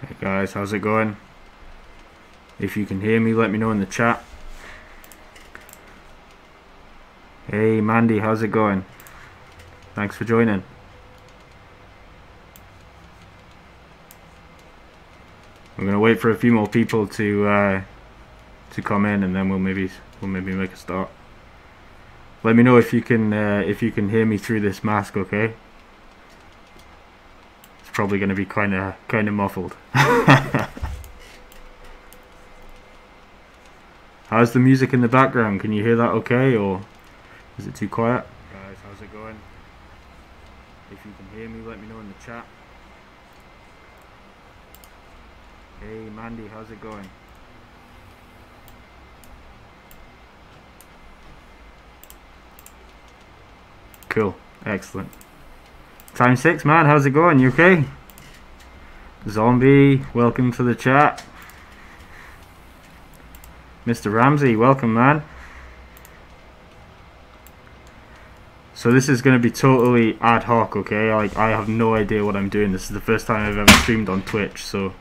Hey guys, how's it going? If you can hear me, let me know in the chat. Hey Mandy, how's it going? Thanks for joining. I'm gonna wait for a few more people to come in, and then we'll maybe make a start. Let me know if you can hear me through this mask, okay? It's probably gonna be kind of muffled. How's the music in the background? Can you hear that okay, or is it too quiet? Guys, how's it going? If you can hear me, let me know in the chat. Hey Mandy, how's it going? Cool, excellent. Time 6, man, how's it going? You okay? Zombie, welcome to the chat. Mr. Ramsey, welcome, man. So this is going to be totally ad hoc, okay? Like, I have no idea what I'm doing. This is the first time I've ever streamed on Twitch, so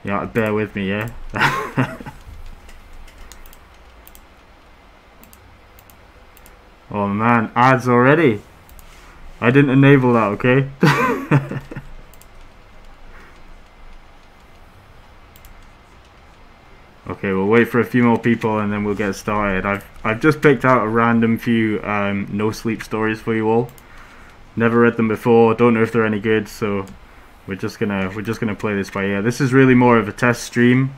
yeah, bear with me, yeah? Oh man, ads already? I didn't enable that, okay? Okay, we'll wait for a few more people and then we'll get started. I've just picked out a random few no sleep stories for you all. Never read them before, don't know if they're any good, so we're just gonna play this by ear. This is really more of a test stream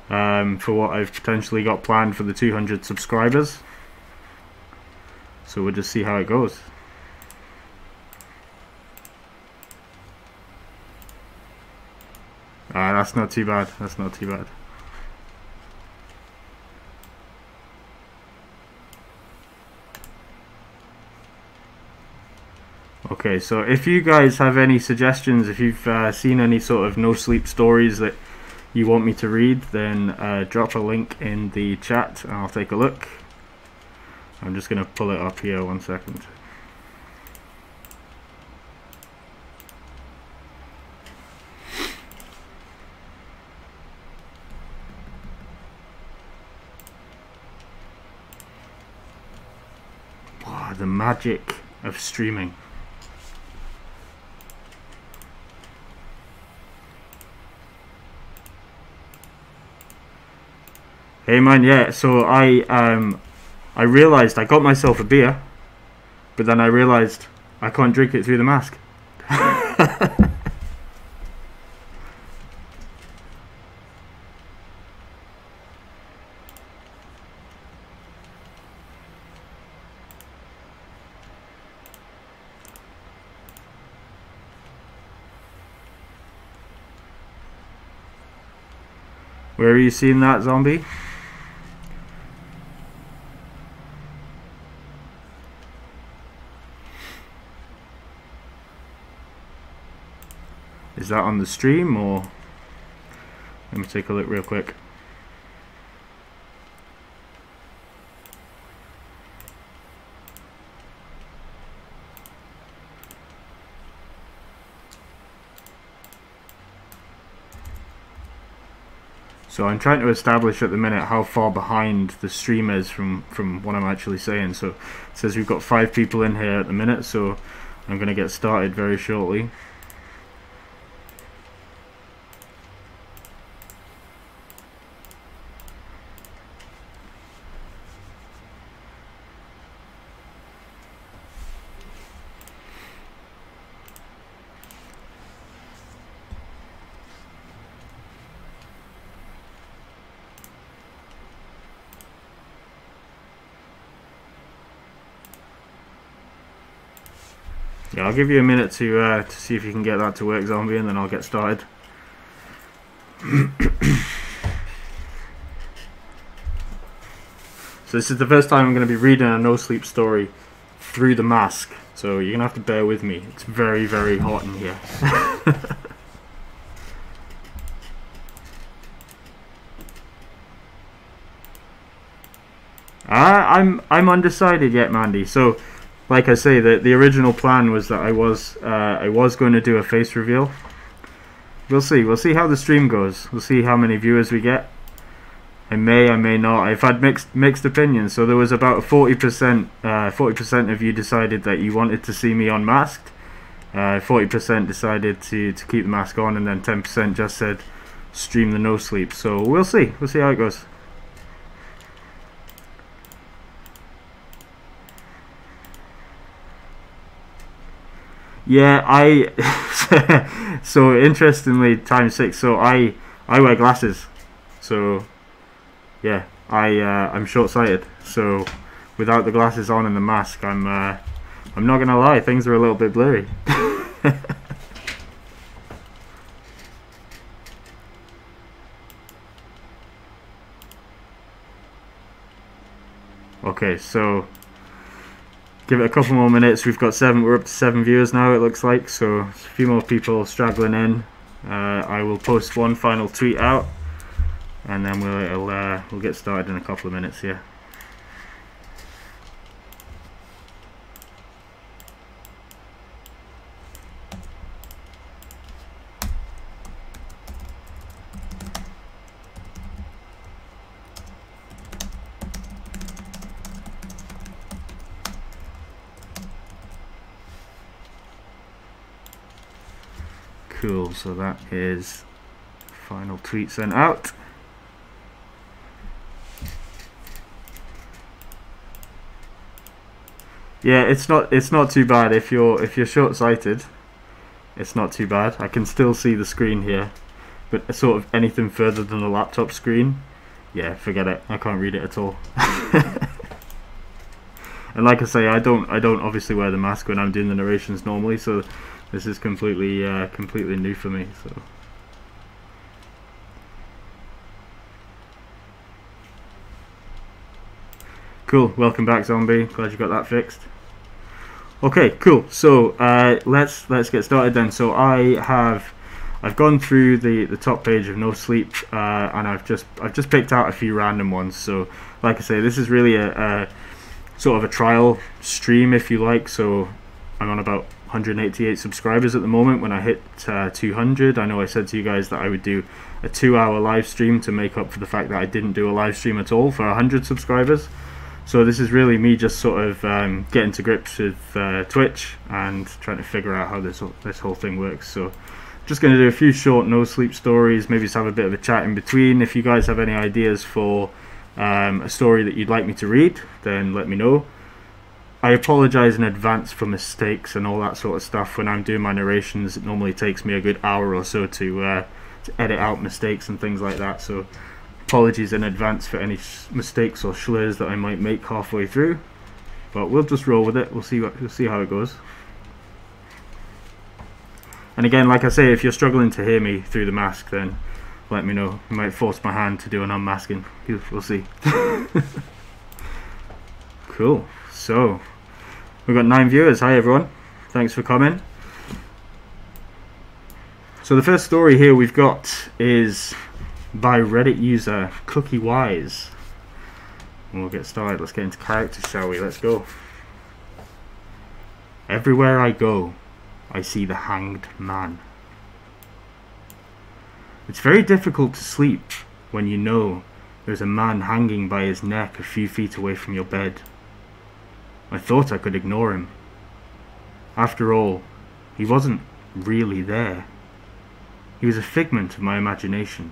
for what I've potentially got planned for the 200 subscribers. So we'll just see how it goes. That's not too bad. That's not too bad. Okay, so if you guys have any suggestions, if you've seen any sort of no sleep stories that you want me to read, then drop a link in the chat and I'll take a look. I'm just going to pull it up here, 1 second. Wow, the magic of streaming. Hey man, yeah, so I realized I got myself a beer, but then I realized I can't drink it through the mask. Where are you seeing that, Zombie? Is that on the stream, or let me take a look real quick. So I'm trying to establish at the minute how far behind the stream is from what I'm actually saying. So it says we've got 5 people in here at the minute, so I'm going to get started very shortly. Yeah, I'll give you a minute to see if you can get that to work, Zombie, and then I'll get started. So this is the first time I'm going to be reading a no sleep story through the mask, so you're going to have to bear with me. It's very, very hot in here. I'm undecided yet, Mandy. So, like I say, the original plan was that I was going to do a face reveal. We'll see. We'll see how the stream goes. We'll see how many viewers we get. I may not. I've had mixed opinions. So there was about 40% of you decided that you wanted to see me unmasked. 40% decided to keep the mask on, and then 10% just said stream the no sleep. So we'll see. We'll see how it goes. Yeah, so interestingly, ×6. So I wear glasses. So yeah, I'm short-sighted. So without the glasses on and the mask, I'm not gonna lie, things are a little bit blurry. Okay, so give it a couple more minutes. We're up to 7 viewers now, it looks like, so a few more people straggling in. I will post one final tweet out, and then we'll get started in a couple of minutes here. Cool, so that is final tweet sent out. Yeah, it's not too bad if you're short-sighted. It's not too bad. I can still see the screen here, but sort of anything further than the laptop screen, yeah, forget it. I can't read it at all. And like I say, I don't obviously wear the mask when I'm doing the narrations normally, so this is completely new for me. So cool. Welcome back, Zombie. Glad you got that fixed. Okay, cool. So let's get started then. So I've gone through the top page of No Sleep, and I've just picked out a few random ones. So like I say, this is really a sort of a trial stream, if you like. So I'm on about 188 subscribers at the moment. When I hit 200, I know I said to you guys that I would do a 2-hour live stream to make up for the fact that I didn't do a live stream at all for 100 subscribers. So this is really me just sort of getting to grips with Twitch and trying to figure out how this whole thing works. So just going to do a few short no sleep stories, maybe just have a bit of a chat in between. If you guys have any ideas for a story that you'd like me to read, then let me know. I apologise in advance for mistakes and all that sort of stuff. When I'm doing my narrations, it normally takes me a good hour or so to edit out mistakes and things like that. So apologies in advance for any mistakes or slurs that I might make halfway through. But we'll just roll with it. We'll see how it goes. And again, like I say, if you're struggling to hear me through the mask, then let me know. I might force my hand to do an unmasking. We'll see. Cool. So we've got 9 viewers. Hi everyone, thanks for coming. So the first story here we've got is by Reddit user Cookie Wise, and we'll get started. Let's get into characters, shall we? Let's go. Everywhere I go, I see the hanged man. It's very difficult to sleep when you know there's a man hanging by his neck a few feet away from your bed. I thought I could ignore him. After all, he wasn't really there. He was a figment of my imagination,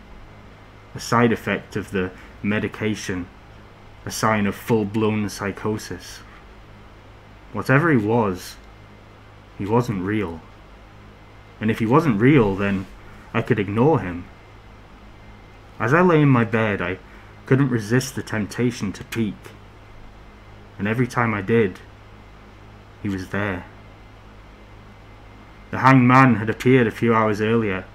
a side effect of the medication, a sign of full-blown psychosis. Whatever he wasn't real. And if he wasn't real, then I could ignore him. As I lay in my bed, I couldn't resist the temptation to peek. And every time I did, he was there. The hanged man had appeared a few hours earlier.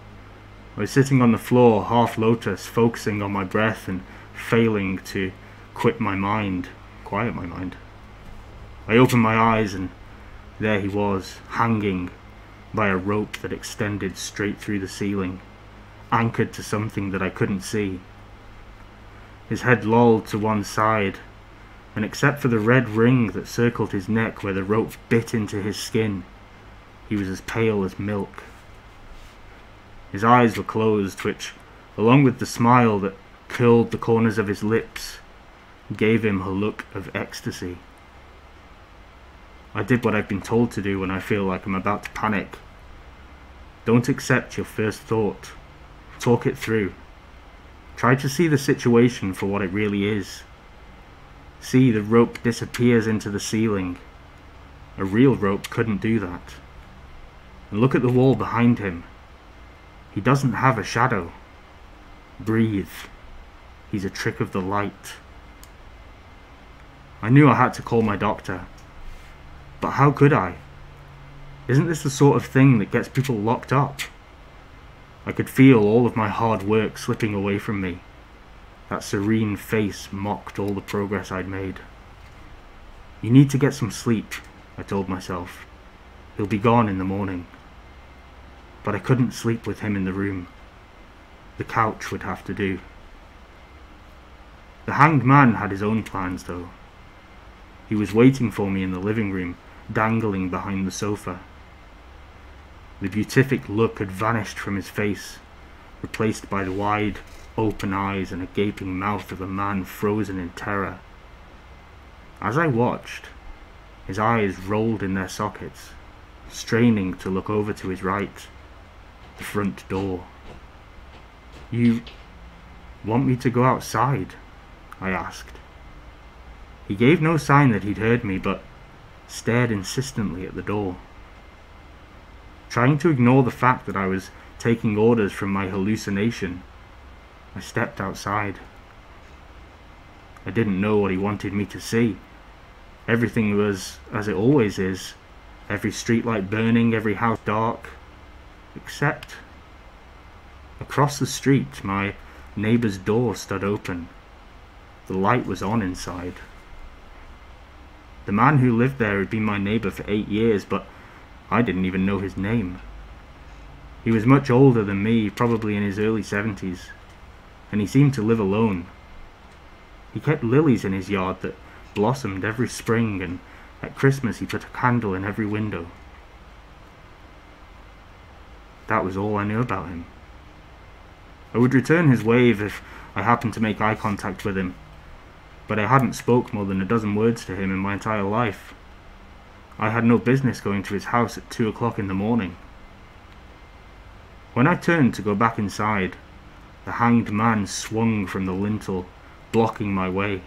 I was sitting on the floor, half lotus, focusing on my breath and failing to quiet my mind. I opened my eyes and there he was, hanging by a rope that extended straight through the ceiling, anchored to something that I couldn't see. His head lolled to one side, and except for the red ring that circled his neck where the rope bit into his skin, he was as pale as milk. His eyes were closed, which, along with the smile that curled the corners of his lips, gave him a look of ecstasy. I did what I've been told to do when I feel like I'm about to panic. Don't accept your first thought. Talk it through. Try to see the situation for what it really is. See, the rope disappears into the ceiling. A real rope couldn't do that. And look at the wall behind him. He doesn't have a shadow. Breathe. He's a trick of the light. I knew I had to call my doctor. But how could I? Isn't this the sort of thing that gets people locked up? I could feel all of my hard work slipping away from me. That serene face mocked all the progress I'd made. You need to get some sleep, I told myself. He'll be gone in the morning. But I couldn't sleep with him in the room. The couch would have to do. The hanged man had his own plans, though. He was waiting for me in the living room, dangling behind the sofa. The beatific look had vanished from his face, replaced by the wide, open eyes and a gaping mouth of a man frozen in terror. As I watched, his eyes rolled in their sockets, straining to look over to his right, the front door. "You want me to go outside?" I asked. He gave no sign that he'd heard me, but stared insistently at the door. Trying to ignore the fact that I was taking orders from my hallucination, I stepped outside. I didn't know what he wanted me to see. Everything was as it always is, every streetlight burning, every house dark, except across the street my neighbour's door stood open. The light was on inside. The man who lived there had been my neighbour for 8 years, but I didn't even know his name. He was much older than me, probably in his early 70s, and he seemed to live alone. He kept lilies in his yard that blossomed every spring, and at Christmas he put a candle in every window. That was all I knew about him. I would return his wave if I happened to make eye contact with him, but I hadn't spoke more than a dozen words to him in my entire life. I had no business going to his house at 2 o'clock in the morning. When I turned to go back inside, the hanged man swung from the lintel, blocking my way.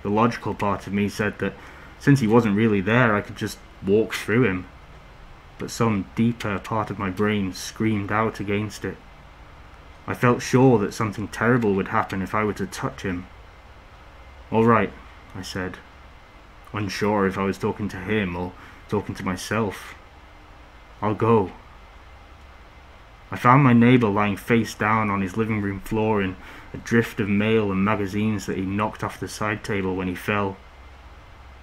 The logical part of me said that since he wasn't really there, I could just walk through him. But some deeper part of my brain screamed out against it. I felt sure that something terrible would happen if I were to touch him. "All right," I said, unsure if I was talking to him or talking to myself. "I'll go." I found my neighbour lying face down on his living room floor in a drift of mail and magazines that he knocked off the side table when he fell.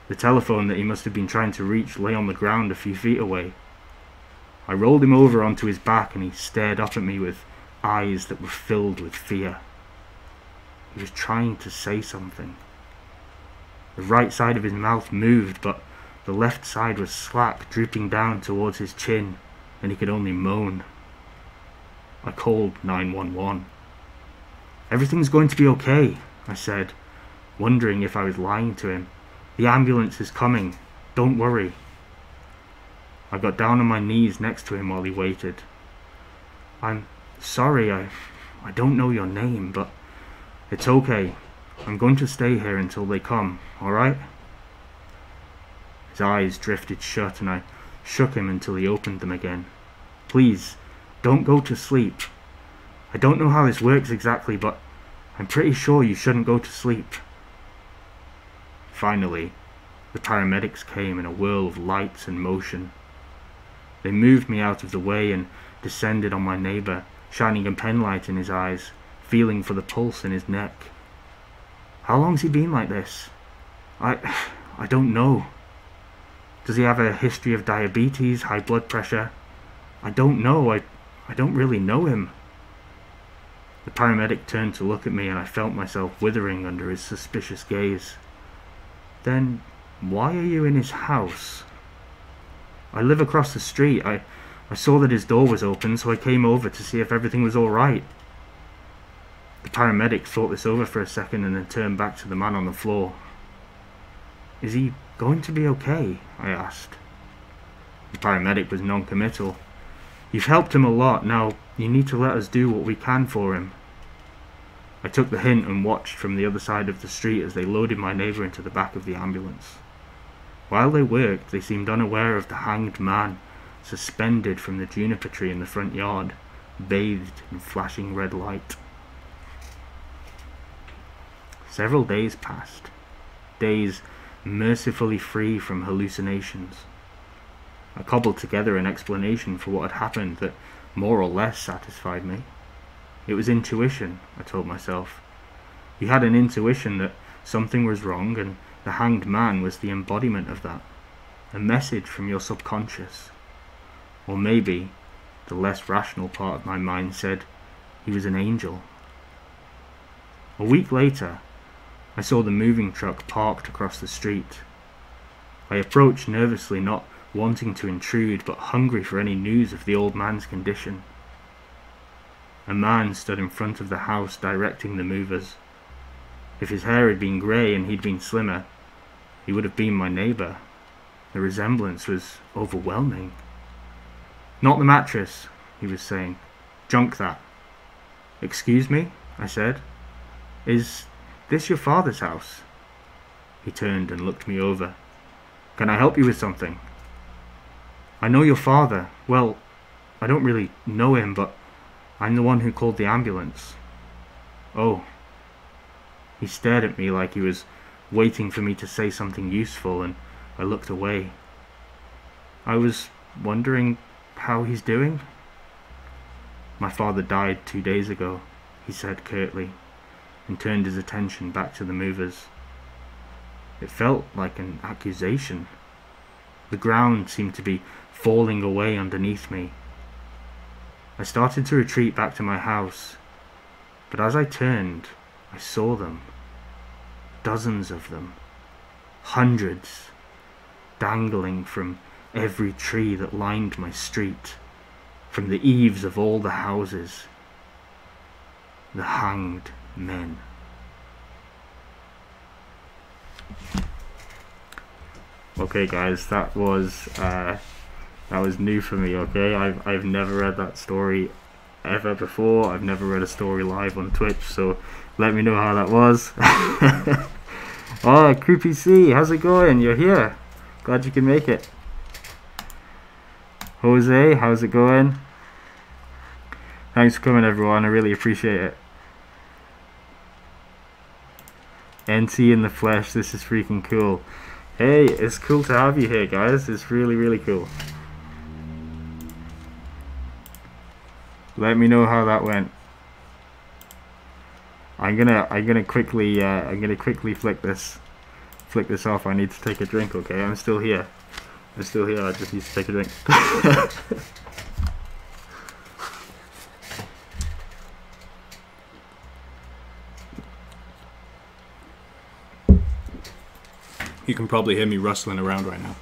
The telephone that he must have been trying to reach lay on the ground a few feet away. I rolled him over onto his back and he stared up at me with eyes that were filled with fear. He was trying to say something. The right side of his mouth moved, but the left side was slack, drooping down towards his chin, and he could only moan. I called 911. "Everything's going to be okay," I said, wondering if I was lying to him. "The ambulance is coming. Don't worry." I got down on my knees next to him while he waited. "I'm sorry, I don't know your name, but it's okay. I'm going to stay here until they come, alright?" His eyes drifted shut and I shook him until he opened them again. "Please, don't go to sleep. I don't know how this works exactly, but I'm pretty sure you shouldn't go to sleep." Finally, the paramedics came in a whirl of lights and motion. They moved me out of the way and descended on my neighbour, shining a penlight in his eyes, feeling for the pulse in his neck. "How long's he been like this?" I don't know. Does he have a history of diabetes, high blood pressure? I don't know. I don't really know him." The paramedic turned to look at me and I felt myself withering under his suspicious gaze. Then why are you in his house? I live across the street. I saw that his door was open, so I came over to see if everything was alright. The paramedic thought this over for a second and then turned back to the man on the floor. Is he going to be okay? I asked. The paramedic was non-committal. You've helped him a lot, now you need to let us do what we can for him. I took the hint and watched from the other side of the street as they loaded my neighbour into the back of the ambulance. While they worked, they seemed unaware of the hanged man, suspended from the juniper tree in the front yard, bathed in flashing red light. Several days passed, days mercifully free from hallucinations. I cobbled together an explanation for what had happened that more or less satisfied me. It was intuition, I told myself. You had an intuition that something was wrong, and the hanged man was the embodiment of that. A message from your subconscious. Or maybe, the less rational part of my mind said, he was an angel. A week later, I saw the moving truck parked across the street. I approached nervously, not wanting to intrude, but hungry for any news of the old man's condition. A man stood in front of the house directing the movers. If his hair had been grey and he'd been slimmer, he would have been my neighbour. The resemblance was overwhelming. Not the mattress, he was saying. Junk that. Excuse me, I said. Is this your father's house? He turned and looked me over. Can I help you with something? I know your father. Well, I don't really know him, but I'm the one who called the ambulance. Oh. He stared at me like he was waiting for me to say something useful, and I looked away. I was wondering how he's doing. My father died 2 days ago, he said curtly, and turned his attention back to the movers. It felt like an accusation. The ground seemed to be falling away underneath me. I started to retreat back to my house, but as I turned, I saw them. Dozens of them. Hundreds. Dangling from every tree that lined my street. From the eaves of all the houses. The hanged men. Okay guys, that was new for me, okay? I've never read that story ever before. I've never read a story live on Twitch, so let me know how that was. Oh, Creepy C, how's it going? You're here. Glad you can make it. Jose, how's it going? Thanks for coming everyone, I really appreciate it. NT in the flesh, this is freaking cool. Hey, it's cool to have you here guys, it's really really cool. Let me know how that went. I'm gonna quickly flick this off. I need to take a drink, okay? I'm still here. I just need to take a drink. You can probably hear me rustling around right now.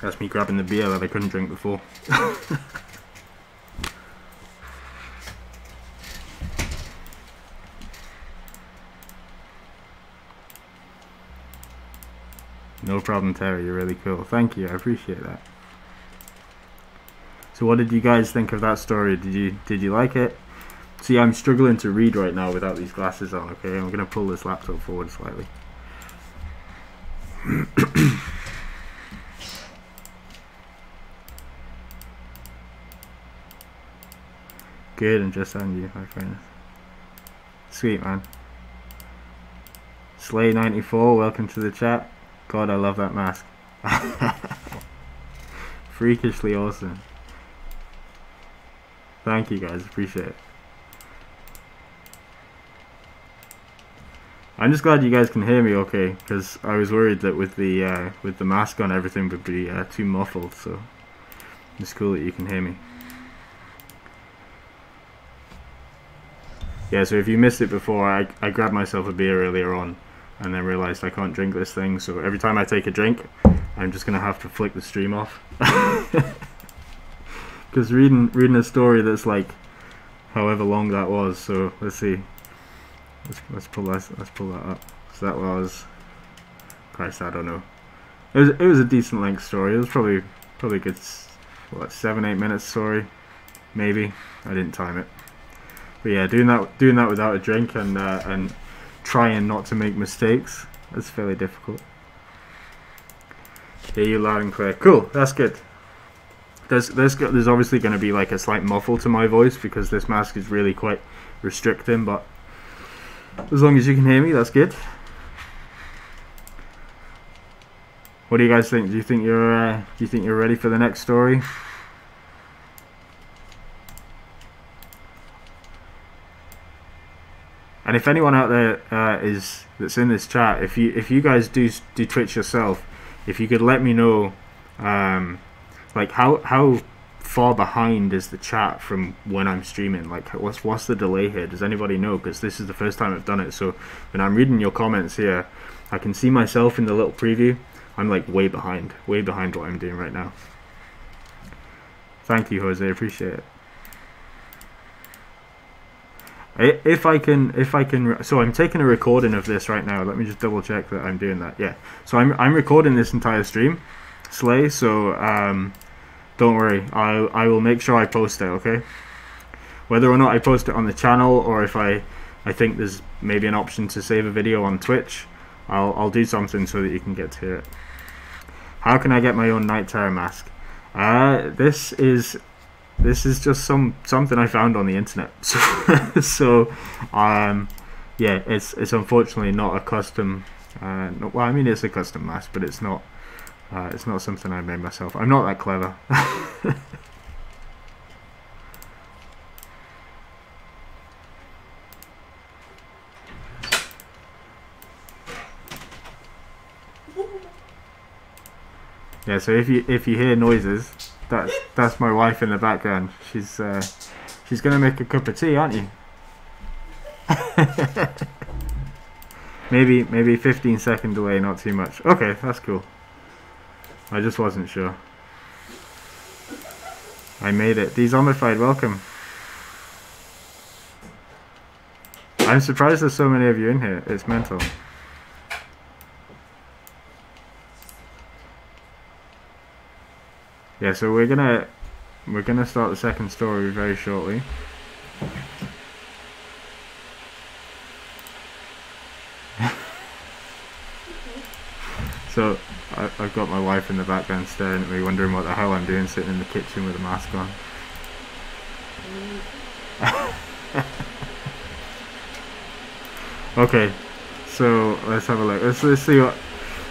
That's me grabbing the beer that I couldn't drink before. No problem, Terry, you're really cool. Thank you, I appreciate that. So what did you guys think of that story? Did you like it? See, I'm struggling to read right now without these glasses on, okay? I'm gonna pull this laptop forward slightly. Good, and just on you, my friend. Sweet, man. Slay94, welcome to the chat. God, I love that mask. Freakishly awesome. Thank you guys, appreciate it. I'm just glad you guys can hear me okay, because I was worried that with the mask on everything would be too muffled, so it's cool that you can hear me. Yeah, so if you missed it before, I grabbed myself a beer earlier on. and then realized I can't drink this thing, so every time I take a drink I'm just gonna have to flick the stream off. Because reading a story that's like however long that was, so let's see, let's pull that up. So that was, Christ, I don't know, it was a decent length story. It was probably a good, what, 7-8 minutes story maybe. I didn't time it, but yeah, doing that without a drink and trying not to make mistakes, that's fairly difficult. Hear you loud and clear. Cool, that's good. There's obviously going to be like a slight muffle to my voice because this mask is really quite restricting, but as long as you can hear me, that's good. What do you guys think? Do you think you're ready for the next story? And if anyone out there that's in this chat, if you guys do Twitch yourself, if you could let me know, like how far behind is the chat from when I'm streaming? Like what's the delay here? Does anybody know? Because this is the first time I've done it. So when I'm reading your comments here, I can see myself in the little preview. I'm like way behind what I'm doing right now. Thank you, Jose. Appreciate it. If I can, so I'm taking a recording of this right now. Let me just double check that I'm doing that. Yeah. So I'm recording this entire stream, Slay. So don't worry. I will make sure I post it. Okay. Whether or not I post it on the channel, or if I think there's maybe an option to save a video on Twitch, I'll do something so that you can get to hear it. How can I get my own night terror mask? This is just something I found on the internet. So yeah, it's unfortunately not a custom. Well, I mean it's a custom mask, but it's not something I made myself. I'm not that clever. Yeah, so if you hear noises, that's my wife in the background. She's gonna make a cup of tea, aren't you? maybe 15-second delay, not too much. Okay, that's cool. I just wasn't sure. I made it. Dezombified, welcome. I'm surprised there's so many of you in here. It's mental. Yeah, so we're gonna start the second story very shortly. So I've got my wife in the background staring at me, wondering what the hell I'm doing sitting in the kitchen with a mask on. Okay, so let's have a look. Let's see what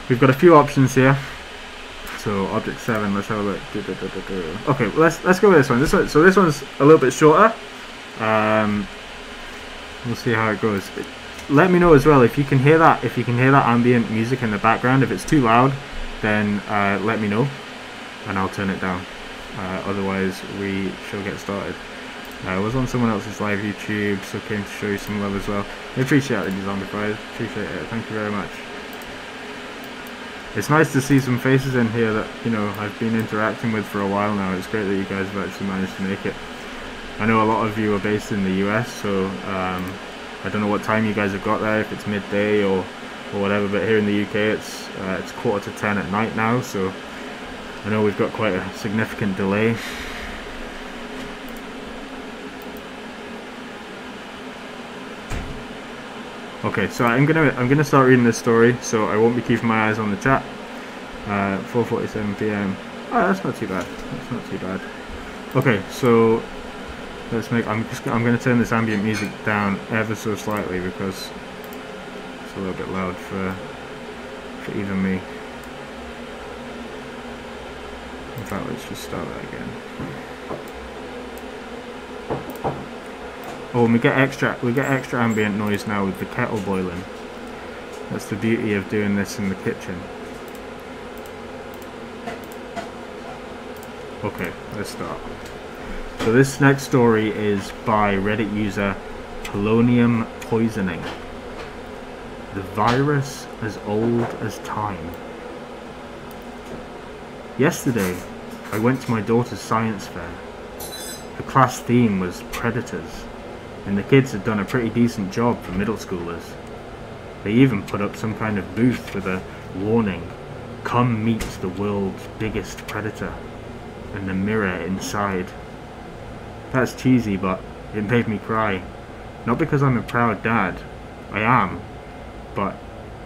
we've got. A few options here. So object 7, let's have a look. Okay, let's go with this one. So this one's a little bit shorter. We'll see how it goes. Let me know as well if you can hear that. If you can hear that ambient music in the background, if it's too loud, then let me know, and I'll turn it down. Otherwise, we shall get started. I was on someone else's live YouTube, so came to show you some love as well. I appreciate it, Zombified. Appreciate it. Thank you very much. It's nice to see some faces in here that, you know, I've been interacting with for a while now. It's great that you guys have actually managed to make it. I know a lot of you are based in the US, so I don't know what time you guys have got there, if it's midday or whatever, but here in the UK it's 9:45 at night now, so I know we've got quite a significant delay. Okay, so I'm gonna start reading this story, so I won't be keeping my eyes on the chat. 4:47 PM. Oh, that's not too bad. That's not too bad. Okay, so let's make. I'm gonna turn this ambient music down ever so slightly because it's a little bit loud for even me. In fact, let's just start that again. Oh, and we get extra ambient noise now with the kettle boiling. That's the beauty of doing this in the kitchen. Okay, let's start. So this next story is by Reddit user Polonium Poisoning. The virus as old as time. Yesterday, I went to my daughter's science fair. The class theme was predators, and the kids had done a pretty decent job for middle schoolers. They even put up some kind of booth with a warning, "Come meet the world's biggest predator," and the mirror inside. That's cheesy, but it made me cry. Not because I'm a proud dad, I am, but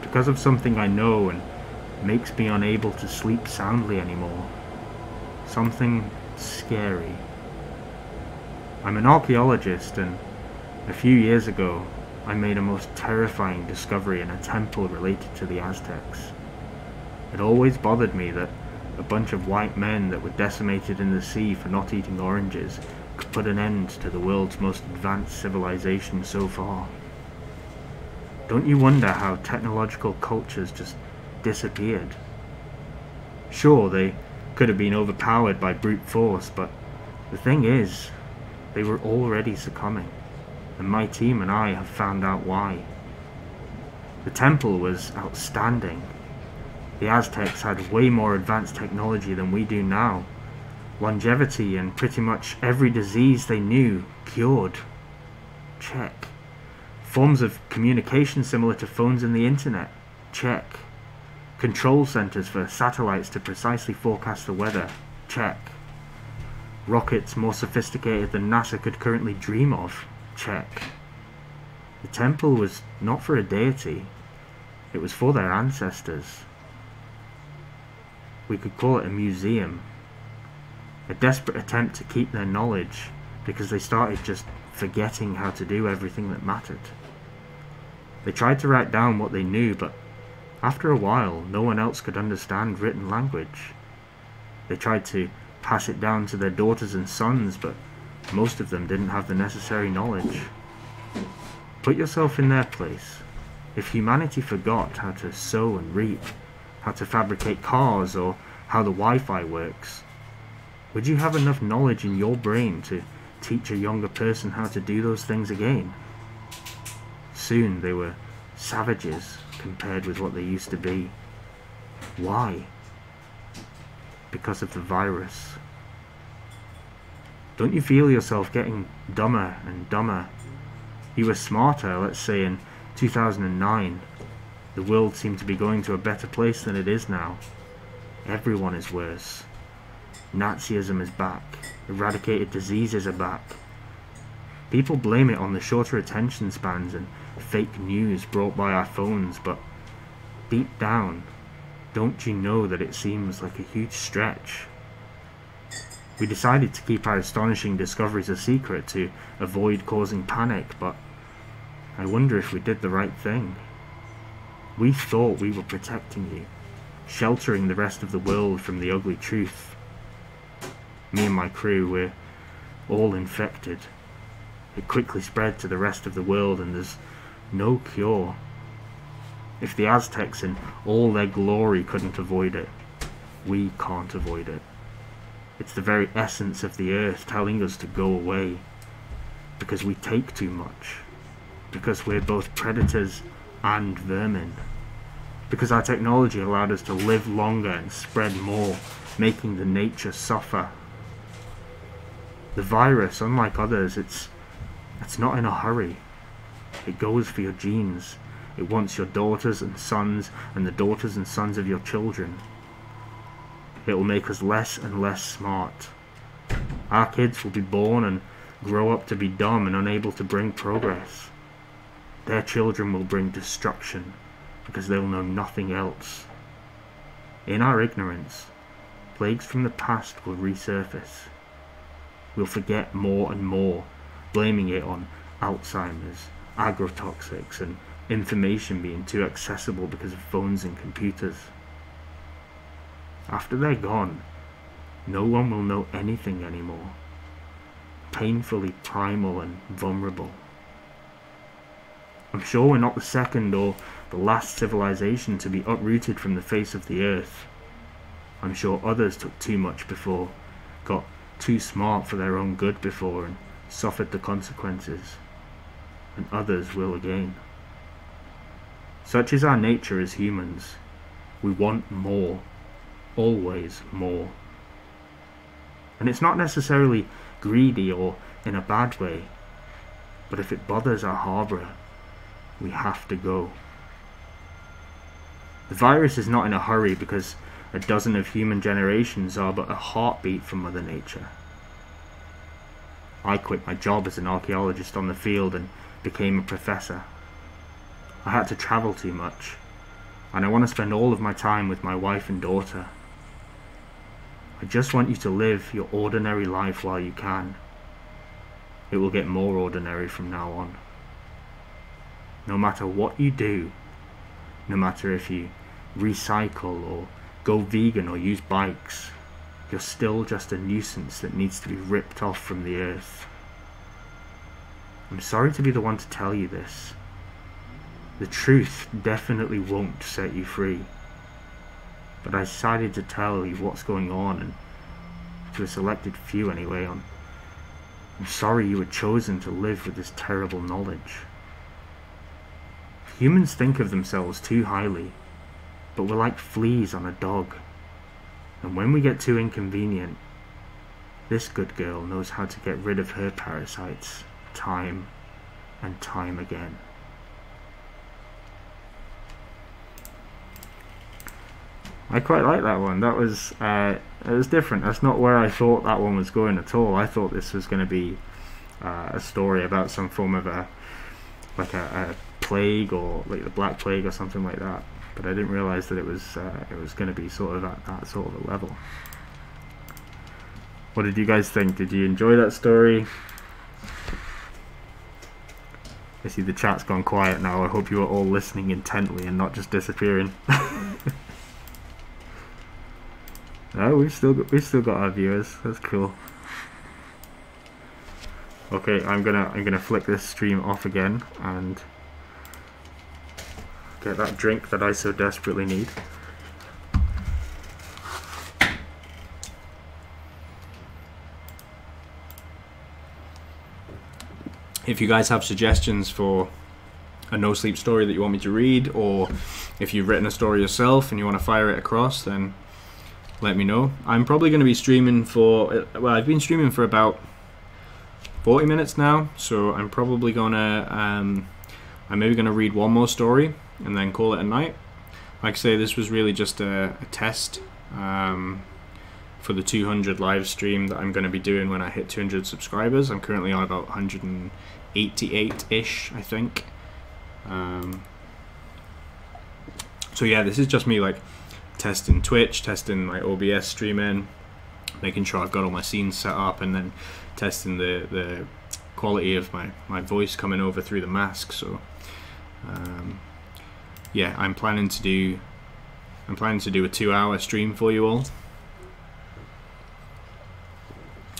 because of something I know and makes me unable to sleep soundly anymore. Something scary. I'm an archaeologist, and a few years ago I made a most terrifying discovery in a temple related to the Aztecs. It always bothered me that a bunch of white men that were decimated in the sea for not eating oranges could put an end to the world's most advanced civilization so far. Don't you wonder how technological cultures just disappeared? Sure, they could have been overpowered by brute force, but the thing is, they were already succumbing, and my team and I have found out why. The temple was outstanding. The Aztecs had way more advanced technology than we do now. Longevity and pretty much every disease they knew cured. Check. Forms of communication similar to phones and the internet. Check. Control centers for satellites to precisely forecast the weather. Check. Rockets more sophisticated than NASA could currently dream of. Check. The temple was not for a deity. It was for their ancestors. We could call it a museum. A desperate attempt to keep their knowledge because they started just forgetting how to do everything that mattered. They tried to write down what they knew, but after a while, no one else could understand written language. They tried to pass it down to their daughters and sons, but most of them didn't have the necessary knowledge. Put yourself in their place. If humanity forgot how to sow and reap, how to fabricate cars, or how the Wi-Fi works, would you have enough knowledge in your brain to teach a younger person how to do those things again? Soon they were savages compared with what they used to be. Why? Because of the virus. Don't you feel yourself getting dumber and dumber? You were smarter, let's say in 2009. The world seemed to be going to a better place than it is now. Everyone is worse. Nazism is back. Eradicated diseases are back. People blame it on the shorter attention spans and fake news brought by our phones, but deep down, don't you know that it seems like a huge stretch? We decided to keep our astonishing discoveries a secret to avoid causing panic, but I wonder if we did the right thing. We thought we were protecting you, sheltering the rest of the world from the ugly truth. Me and my crew, we're all infected. It quickly spread to the rest of the world, and there's no cure. If the Aztecs in all their glory couldn't avoid it, we can't avoid it. It's the very essence of the earth telling us to go away, because we take too much, because we're both predators and vermin, because our technology allowed us to live longer and spread more, making the nature suffer. The virus, unlike others, it's not in a hurry. It goes for your genes. It wants your daughters and sons and the daughters and sons of your children. It will make us less and less smart. Our kids will be born and grow up to be dumb and unable to bring progress. Their children will bring destruction because they will know nothing else. In our ignorance, plagues from the past will resurface. We'll forget more and more, blaming it on Alzheimer's, agrotoxics, and information being too accessible because of phones and computers. After they're gone, no one will know anything anymore. Painfully primal and vulnerable. I'm sure we're not the second or the last civilization to be uprooted from the face of the earth. I'm sure others took too much before, got too smart for their own good before, and suffered the consequences. And others will again. Such is our nature as humans. We want more. Always more. And it's not necessarily greedy or in a bad way, but if it bothers our harbourer, we have to go. The virus is not in a hurry because a dozen of human generations are but a heartbeat from Mother Nature. I quit my job as an archaeologist on the field and became a professor. I had to travel too much, and I want to spend all of my time with my wife and daughter. I just want you to live your ordinary life while you can. It will get more ordinary from now on. No matter what you do, no matter if you recycle or go vegan or use bikes, you're still just a nuisance that needs to be ripped off from the earth. I'm sorry to be the one to tell you this. The truth definitely won't set you free. But I decided to tell you what's going on, and to a selected few anyway. I'm sorry you were chosen to live with this terrible knowledge. Humans think of themselves too highly, but we're like fleas on a dog. And when we get too inconvenient, this good girl knows how to get rid of her parasites time and time again. I quite like that one. That was it was different. That's not where I thought that one was going at all. I thought this was going to be a story about some form of a plague, or like the Black Plague or something like that. But I didn't realise that it was going to be sort of at that sort of a level. What did you guys think? Did you enjoy that story? I see the chat's gone quiet now. I hope you are all listening intently and not just disappearing. No, we've still got our viewers. That's cool. Okay, I'm gonna flick this stream off again and get that drink that I so desperately need. If you guys have suggestions for a no sleep story that you want me to read, or if you've written a story yourself and you want to fire it across, then let me know. I'm probably going to be streaming for, well, I've been streaming for about 40 minutes now, so I'm probably gonna I'm maybe gonna read one more story and then call it a night. Like I say, this was really just a test for the 200 live stream that I'm going to be doing when I hit 200 subscribers. I'm currently on about 188-ish, I think. So yeah, this is just me like testing Twitch, testing my OBS streaming, making sure I've got all my scenes set up, and then testing the quality of my voice coming over through the mask. So yeah, I'm planning to do a 2-hour stream for you all,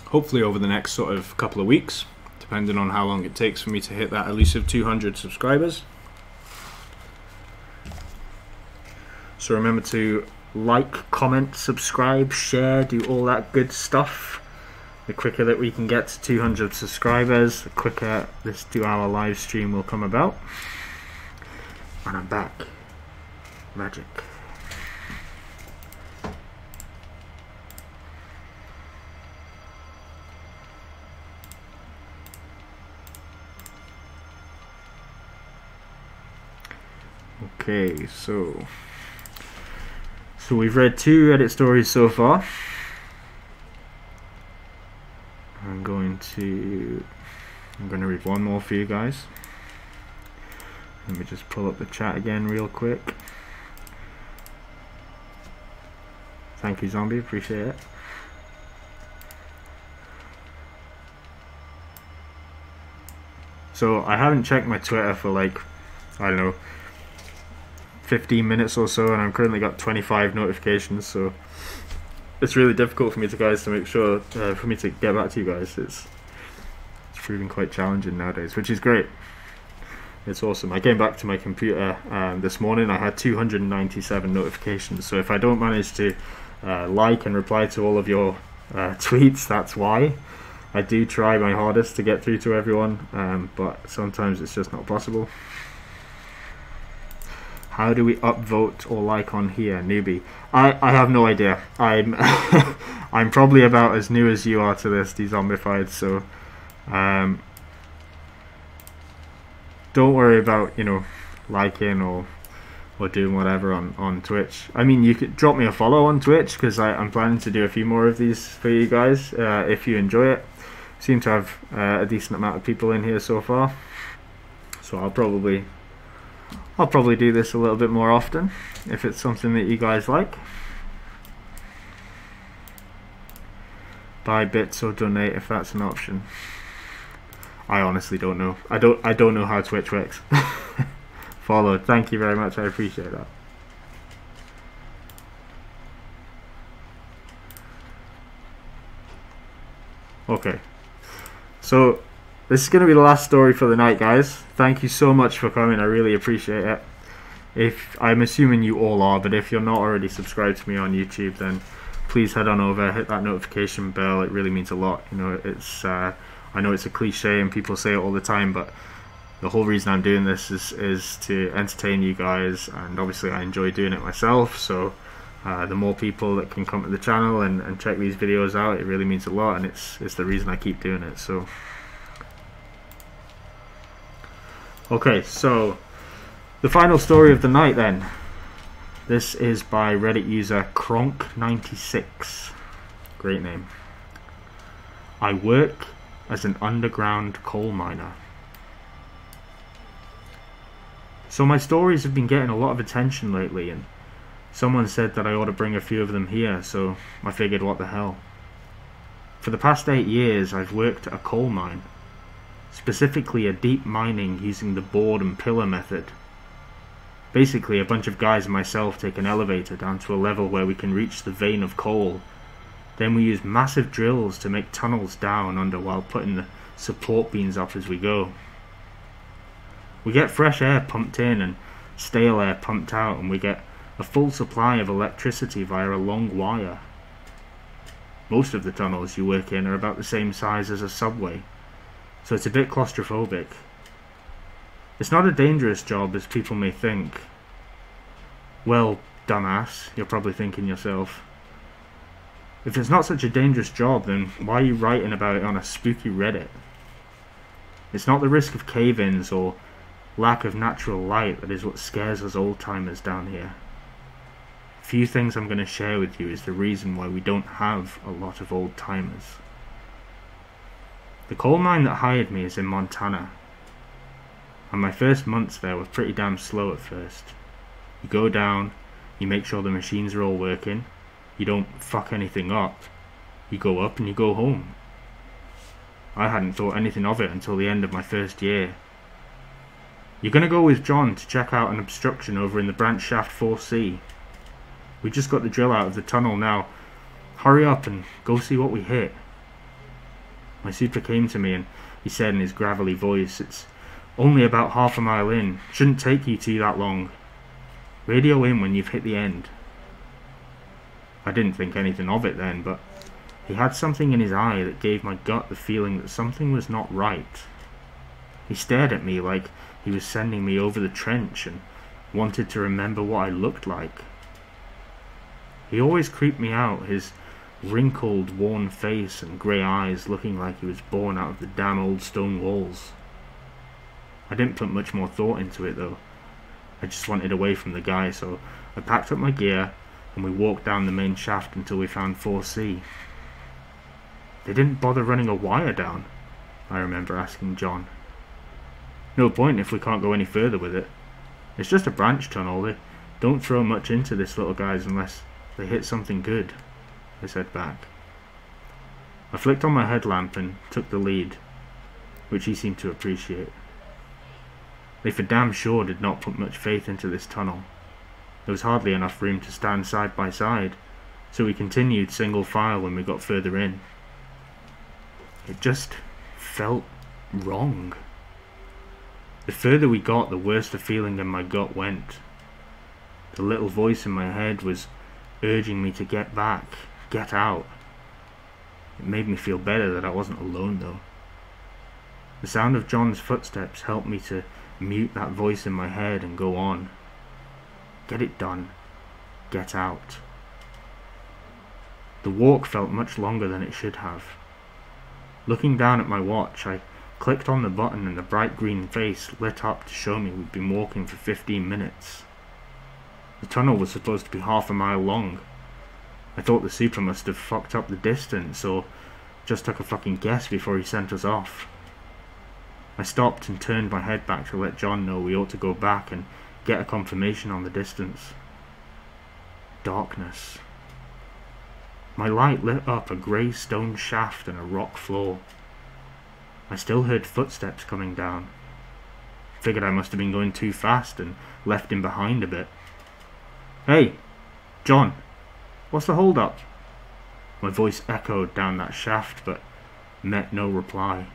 hopefully over the next sort of couple of weeks, depending on how long it takes for me to hit that elusive 200 subscribers. So remember to like, comment, subscribe, share, do all that good stuff. The quicker that we can get to 200 subscribers, the quicker this 2-hour live stream will come about. And I'm back. Magic. Okay, so we've read 2 Reddit stories so far. I'm going to read one more for you guys. Let me just pull up the chat again real quick. Thank you, Zombie, appreciate it. So I haven't checked my Twitter for like, I don't know, 15 minutes or so, and I've currently got 25 notifications, so it's really difficult for me to make sure for me to get back to you guys. It's proving quite challenging nowadays, which is great. It's awesome. I came back to my computer this morning. I had 297 notifications, so if I don't manage to like and reply to all of your tweets, that's why. I do try my hardest to get through to everyone, but sometimes it's just not possible. How do we upvote or like on here, newbie? I have no idea. I'm I'm probably about as new as you are to this, Dezombified, so don't worry about, you know, liking or doing whatever on Twitch. I mean, you could drop me a follow on Twitch, because I'm planning to do a few more of these for you guys, if you enjoy it. Seem to have a decent amount of people in here so far, so I'll probably do this a little bit more often if it's something that you guys like. Buy bits or donate if that's an option. I honestly don't know. I don't know how Twitch works. Followed. Thank you very much. I appreciate that. Okay. So this is going to be the last story for the night, guys. Thank you so much for coming. I really appreciate it. If I'm assuming you all are, but if you're not already subscribed to me on YouTube, then please head on over, hit that notification bell. It really means a lot. You know, it's I know it's a cliche and people say it all the time, but the whole reason I'm doing this is to entertain you guys, and obviously I enjoy doing it myself. So the more people that can come to the channel and check these videos out, it really means a lot, and it's the reason I keep doing it. So okay, so the final story of the night then. This is by Reddit user Kronk96. Great name. I work as an underground coal miner. So my stories have been getting a lot of attention lately, and someone said that I ought to bring a few of them here, so I figured, what the hell. For the past 8 years I've worked at a coal mine, specifically a deep mining using the board and pillar method. Basically, a bunch of guys and myself take an elevator down to a level where we can reach the vein of coal. Then we use massive drills to make tunnels down under while putting the support beams up as we go. We get fresh air pumped in and stale air pumped out, and we get a full supply of electricity via a long wire. Most of the tunnels you work in are about the same size as a subway, so it's a bit claustrophobic. It's not a dangerous job as people may think. Well, dumbass, you're probably thinking yourself. If it's not such a dangerous job, then why are you writing about it on a spooky Reddit? It's not the risk of cave-ins or lack of natural light that is what scares us old-timers down here. A few things I'm going to share with you is the reason why we don't have a lot of old-timers. The coal mine that hired me is in Montana, and my first months there were pretty damn slow at first. You go down, you make sure the machines are all working, you don't fuck anything up, you go up and you go home. I hadn't thought anything of it until the end of my first year. You're going to go with John to check out an obstruction over in the branch shaft 4C. We just got the drill out of the tunnel now. Hurry up and go see what we hit. My super came to me and he said in his gravelly voice, "It's only about half a mile in. Shouldn't take you too that long. Radio in when you've hit the end." I didn't think anything of it then, but he had something in his eye that gave my gut the feeling that something was not right. He stared at me like he was sending me over the trench and wanted to remember what I looked like. He always creeped me out, his wrinkled, worn face and grey eyes looking like he was born out of the damn old stone walls. I didn't put much more thought into it though. I just wanted away from the guy, so I packed up my gear and we walked down the main shaft until we found 4C. They didn't bother running a wire down, I remember asking John. No point if we can't go any further with it. It's just a branch tunnel. They don't throw much into this little guys unless they hit something good, I said back. I flicked on my headlamp and took the lead, which he seemed to appreciate. They for damn sure did not put much faith into this tunnel. There was hardly enough room to stand side by side, so we continued single file when we got further in. It just felt wrong. The further we got, the worse the feeling in my gut went. The little voice in my head was urging me to get back, get out. It made me feel better that I wasn't alone though. The sound of John's footsteps helped me to mute that voice in my head and go on. Get it done. Get out. The walk felt much longer than it should have. Looking down at my watch, I clicked on the button and the bright green face lit up to show me we'd been walking for 15 minutes. The tunnel was supposed to be half a mile long. I thought the super must have fucked up the distance or just took a fucking guess before he sent us off. I stopped and turned my head back to let John know we ought to go back and get a confirmation on the distance. Darkness. My light lit up a grey stone shaft and a rock floor. I still heard footsteps coming down. Figured I must have been going too fast and left him behind a bit. "Hey, John, what's the hold up?" My voice echoed down that shaft but met no reply.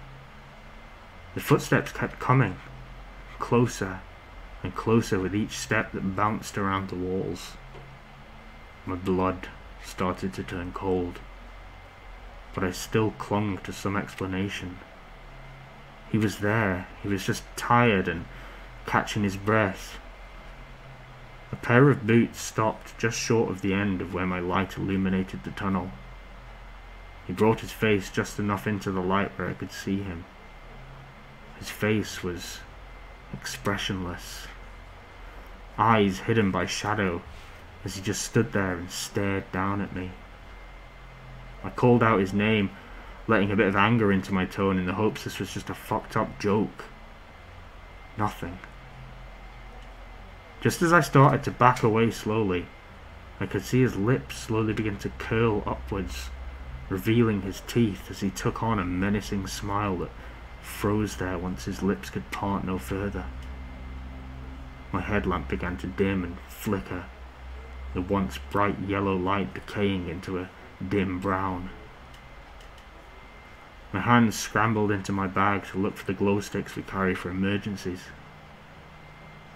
The footsteps kept coming, closer and closer with each step that bounced around the walls. My blood started to turn cold, but I still clung to some explanation. He was there, he was just tired and catching his breath. A pair of boots stopped just short of the end of where my light illuminated the tunnel. He brought his face just enough into the light where I could see him. His face was expressionless, eyes hidden by shadow as he just stood there and stared down at me. I called out his name, letting a bit of anger into my tone in the hopes this was just a fucked up joke. Nothing. Just as I started to back away slowly, I could see his lips slowly begin to curl upwards, revealing his teeth as he took on a menacing smile that froze there once his lips could part no further. My headlamp began to dim and flicker, the once bright yellow light decaying into a dim brown. My hands scrambled into my bag to look for the glow sticks we carry for emergencies.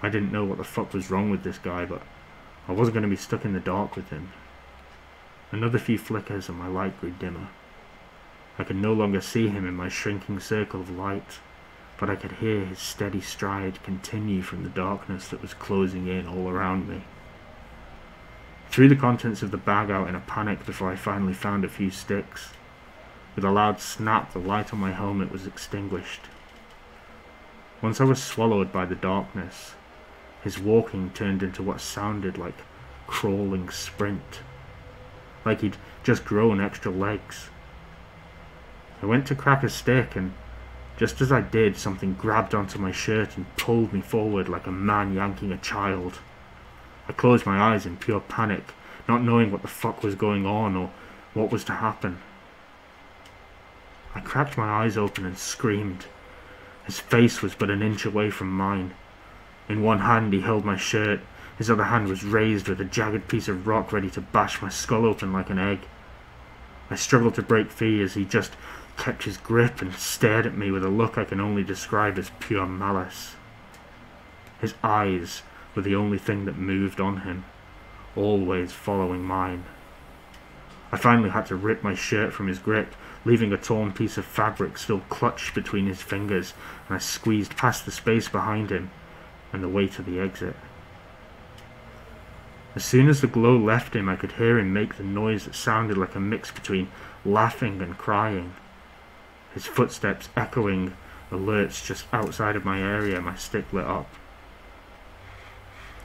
I didn't know what the fuck was wrong with this guy, but I wasn't going to be stuck in the dark with him. Another few flickers and my light grew dimmer. I could no longer see him in my shrinking circle of light, but I could hear his steady stride continue from the darkness that was closing in all around me. Threw the contents of the bag out in a panic before I finally found a few sticks. With a loud snap, the light on my helmet was extinguished. Once I was swallowed by the darkness, his walking turned into what sounded like crawling sprint, like he'd just grown extra legs. I went to crack a stick, and just as I did, something grabbed onto my shirt and pulled me forward like a man yanking a child. I closed my eyes in pure panic, not knowing what the fuck was going on or what was to happen. I cracked my eyes open and screamed. His face was but an inch away from mine. In one hand he held my shirt, his other hand was raised with a jagged piece of rock ready to bash my skull open like an egg. I struggled to break free as he just kept his grip and stared at me with a look I can only describe as pure malice. His eyes were the only thing that moved on him, always following mine. I finally had to rip my shirt from his grip, leaving a torn piece of fabric still clutched between his fingers, and I squeezed past the space behind him and the way to the exit. As soon as the glow left him, I could hear him make the noise that sounded like a mix between laughing and crying. His footsteps echoing alerts just outside of my area, my stick lit up.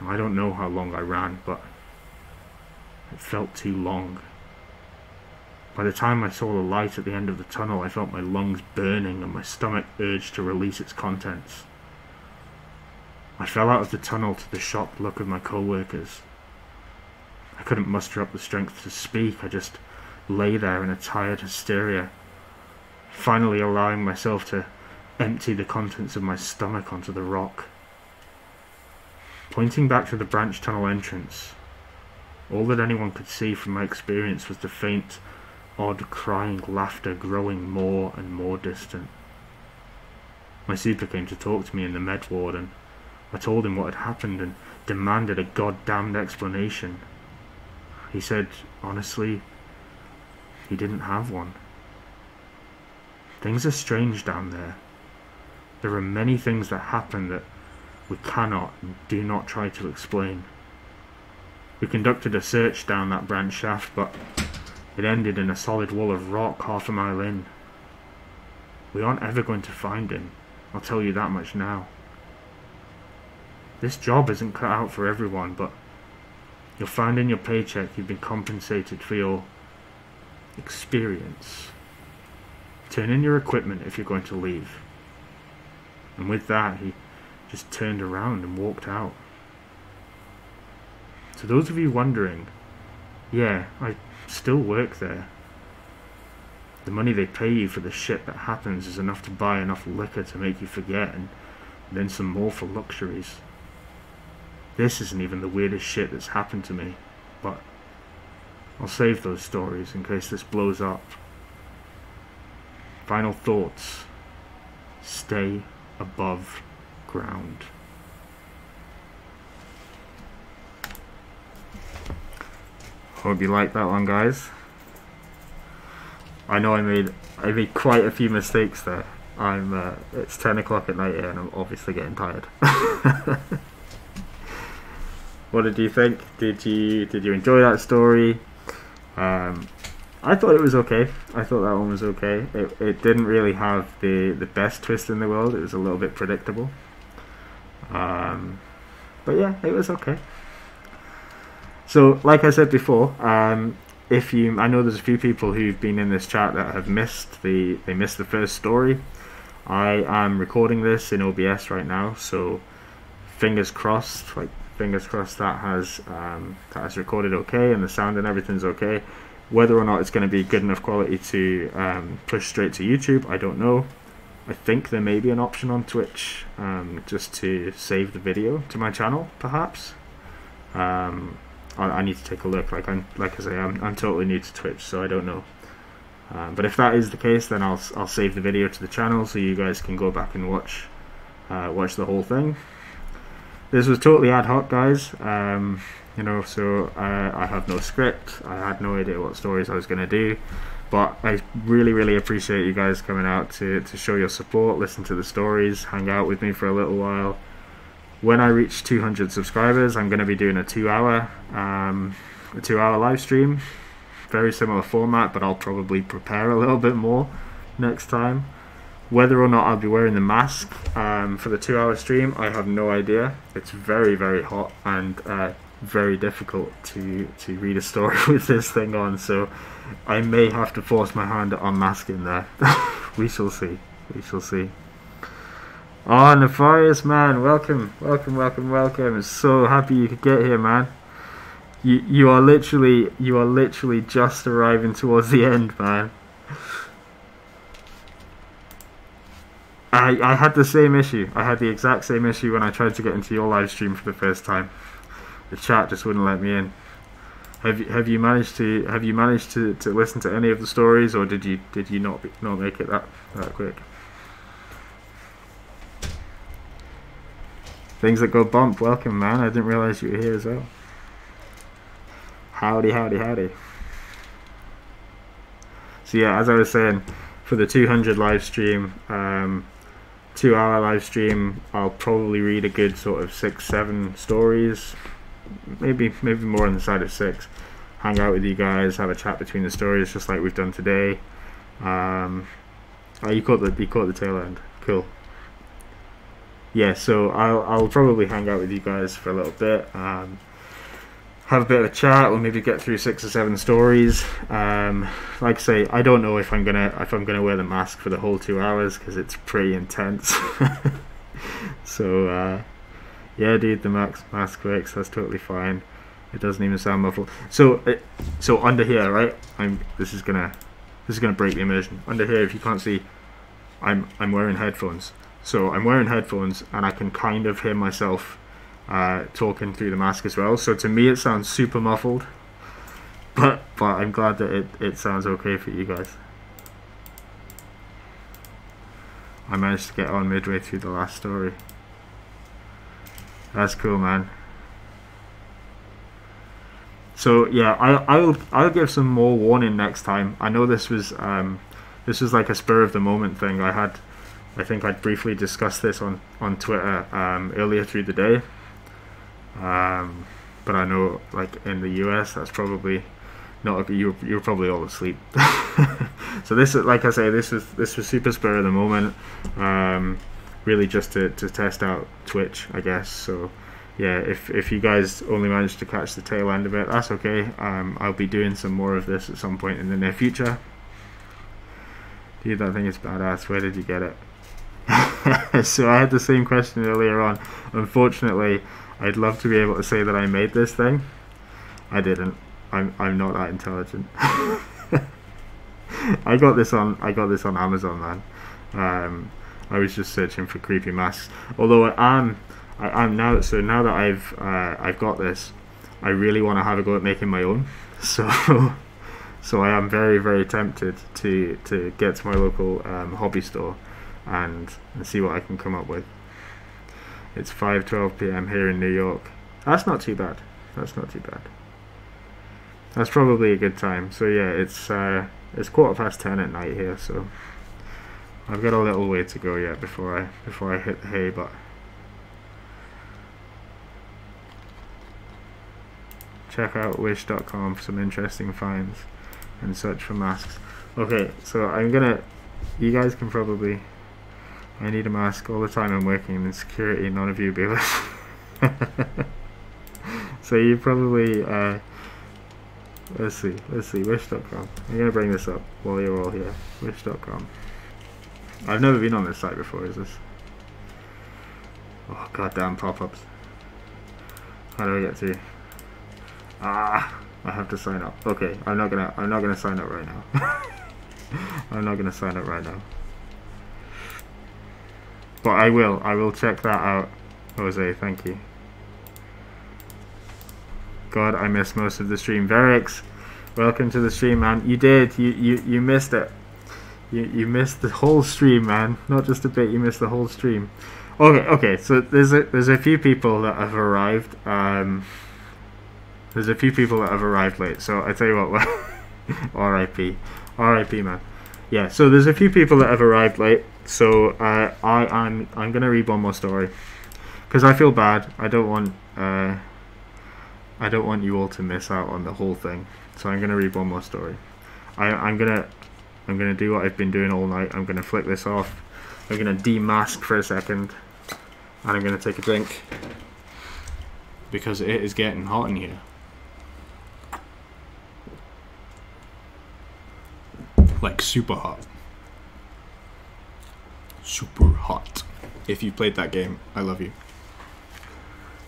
I don't know how long I ran, but it felt too long. By the time I saw the light at the end of the tunnel, I felt my lungs burning and my stomach urged to release its contents. I fell out of the tunnel to the shocked look of my co-workers. I couldn't muster up the strength to speak. I just lay there in a tired hysteria, finally allowing myself to empty the contents of my stomach onto the rock. Pointing back to the branch tunnel entrance, all that anyone could see from my experience was the faint, odd crying laughter growing more and more distant. My super came to talk to me in the med ward, and I told him what had happened and demanded a goddamned explanation. He said, honestly, he didn't have one. Things are strange down there. There are many things that happen that we cannot and do not try to explain. We conducted a search down that branch shaft, but it ended in a solid wall of rock half a mile in. We aren't ever going to find him, I'll tell you that much now. This job isn't cut out for everyone, but you'll find in your paycheck you've been compensated for your experience. Turn in your equipment if you're going to leave. And with that, he just turned around and walked out. To those of you wondering, yeah, I still work there. The money they pay you for the shit that happens is enough to buy enough liquor to make you forget, and then some more for luxuries. This isn't even the weirdest shit that's happened to me, but I'll save those stories in case this blows up. Final thoughts. Stay above ground. Hope you like that one, guys. I know I made quite a few mistakes there. It's 10 o'clock at night here and I'm obviously getting tired. What did you think? Did you enjoy that story? I thought it was okay. I thought that one was okay. It didn't really have the best twist in the world. It was a little bit predictable. But yeah, it was okay. So, like I said before, I know there's a few people who've been in this chat that have missed the first story. I am recording this in OBS right now, so fingers crossed that has recorded okay and the sound and everything's okay. Whether or not it's going to be good enough quality to push straight to YouTube, I don't know. I think there may be an option on Twitch just to save the video to my channel, perhaps. I need to take a look. Like I say, I'm totally new to Twitch, so I don't know. But if that is the case, then I'll save the video to the channel so you guys can go back and watch the whole thing. This was totally ad hoc, guys. So I have no script. I had no idea what stories I was going to do, but I really appreciate you guys coming out to show your support, listen to the stories, hang out with me for a little while. When I reach 200 subscribers, I'm going to be doing a 2-hour live stream. Very similar format, but I'll probably prepare a little bit more next time. Whether or not I'll be wearing the mask for the 2-hour stream, I have no idea. It's very hot and very difficult to read a story with this thing on, so I may have to force my hand at unmasking there. We shall see. Oh, Nefarious man, welcome. So happy you could get here, man. You are literally just arriving towards the end, man. I had the same issue. I had the exact same issue when I tried to get into your live stream for the first time. The chat just wouldn't let me in. Have you managed to listen to any of the stories, or did you not make it that quick? Things that go bump, welcome, man. I didn't realize you were here as well. Howdy. So yeah, as I was saying, for the 200 live stream, 2-hour live stream, I'll probably read a good sort of 6-7 stories, maybe more on the side of 6. Hang out with you guys, have a chat between the stories, just like we've done today. Oh, you caught the tail end. Cool. Yeah, so I'll probably hang out with you guys for a little bit, have a bit of a chat, or maybe get through 6 or 7 stories. Like I say, I don't know if I'm gonna wear the mask for the whole 2 hours because it's pretty intense. So yeah, dude, the mask works. That's totally fine. It doesn't even sound muffled. So under here, right? This is gonna break the immersion. Under here, if you can't see, I'm wearing headphones. So I'm wearing headphones and I can kind of hear myself talking through the mask as well. So to me it sounds super muffled, but I'm glad that it sounds okay for you guys. I managed to get on midway through the last story. That's cool, man. So yeah, I'll give some more warning next time. I know this was like a spur of the moment thing. I think I'd briefly discussed this on Twitter earlier through the day. But but I know like in the US that's probably not. You're probably all asleep. So this, like I say, this was super spur of the moment. Really just to test out Twitch, I guess. So yeah, if you guys only managed to catch the tail end of it, that's okay. I'll be doing some more of this at some point in the near future. Dude, that thing is badass. Where did you get it? So I had the same question earlier on. Unfortunately, I'd love to be able to say that I made this thing. I didn't. I'm not that intelligent. I got this on Amazon, man. I was just searching for creepy masks. Although I'm now, so now that I've got this, I really want to have a go at making my own. So I am very, very tempted to get to my local hobby store and see what I can come up with. It's 5:12 p.m. here in New York. That's not too bad. That's not too bad. That's probably a good time. So yeah, it's 10:15 at night here. So I've got a little way to go yet before I hit the hay, but check out wish.com for some interesting finds and search for masks. Okay, so you guys can probably, I need a mask all the time I'm working in security, none of you be listening. So you probably, let's see, wish.com. I'm going to bring this up while you're all here. Wish.com. I've never been on this site before, is this? Oh, goddamn pop-ups. How do I get to? I have to sign up. Okay, I'm not gonna sign up right now. I'm not gonna sign up right now. But I will check that out. Jose, thank you. God, I missed most of the stream. Verix, welcome to the stream, man. You did. You missed it. You missed the whole stream, man. Not just a bit. You missed the whole stream. Okay. So there's a few people that have arrived. There's a few people that have arrived late. So I tell you what. R.I.P. R.I.P. man. Yeah. So there's a few people that have arrived late. So I'm gonna read one more story because I feel bad. I don't want you all to miss out on the whole thing. So I'm gonna read one more story. I'm gonna do what I've been doing all night. I'm gonna flick this off. I'm gonna demask for a second, and I'm gonna take a drink because it is getting hot in here. Like super hot. Super hot. If you played that game, I love you.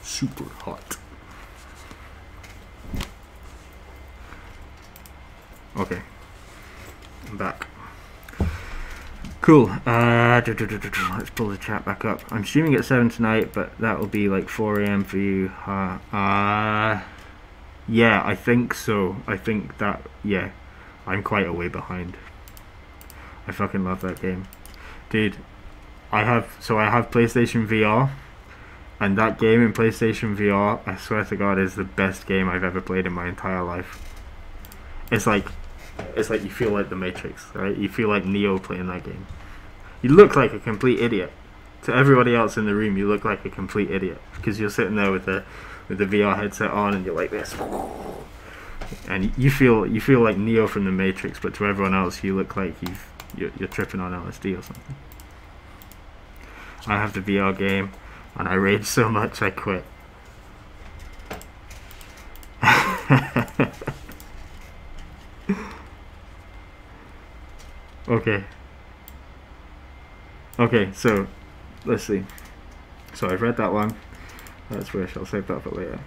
Super hot. Okay, I'm back. Cool. Let's pull the chat back up. I'm streaming at 7 tonight, but that will be like 4 AM for you. Yeah, I think so. I think that, yeah, I'm quite a way behind. I fucking love that game. Dude, I have PlayStation VR, and that game in PlayStation VR, I swear to God, is the best game I've ever played in my entire life. It's like you feel like the Matrix, right? You feel like Neo playing that game. You look like a complete idiot. To everybody else in the room, you look like a complete idiot because you're sitting there with the VR headset on and you're like this, and you feel like Neo from the Matrix. But to everyone else, you look like you're tripping on LSD or something. I have the VR game, and I rage so much I quit. Okay, so let's see. So I've read that one. That's Wish. I'll save that for later.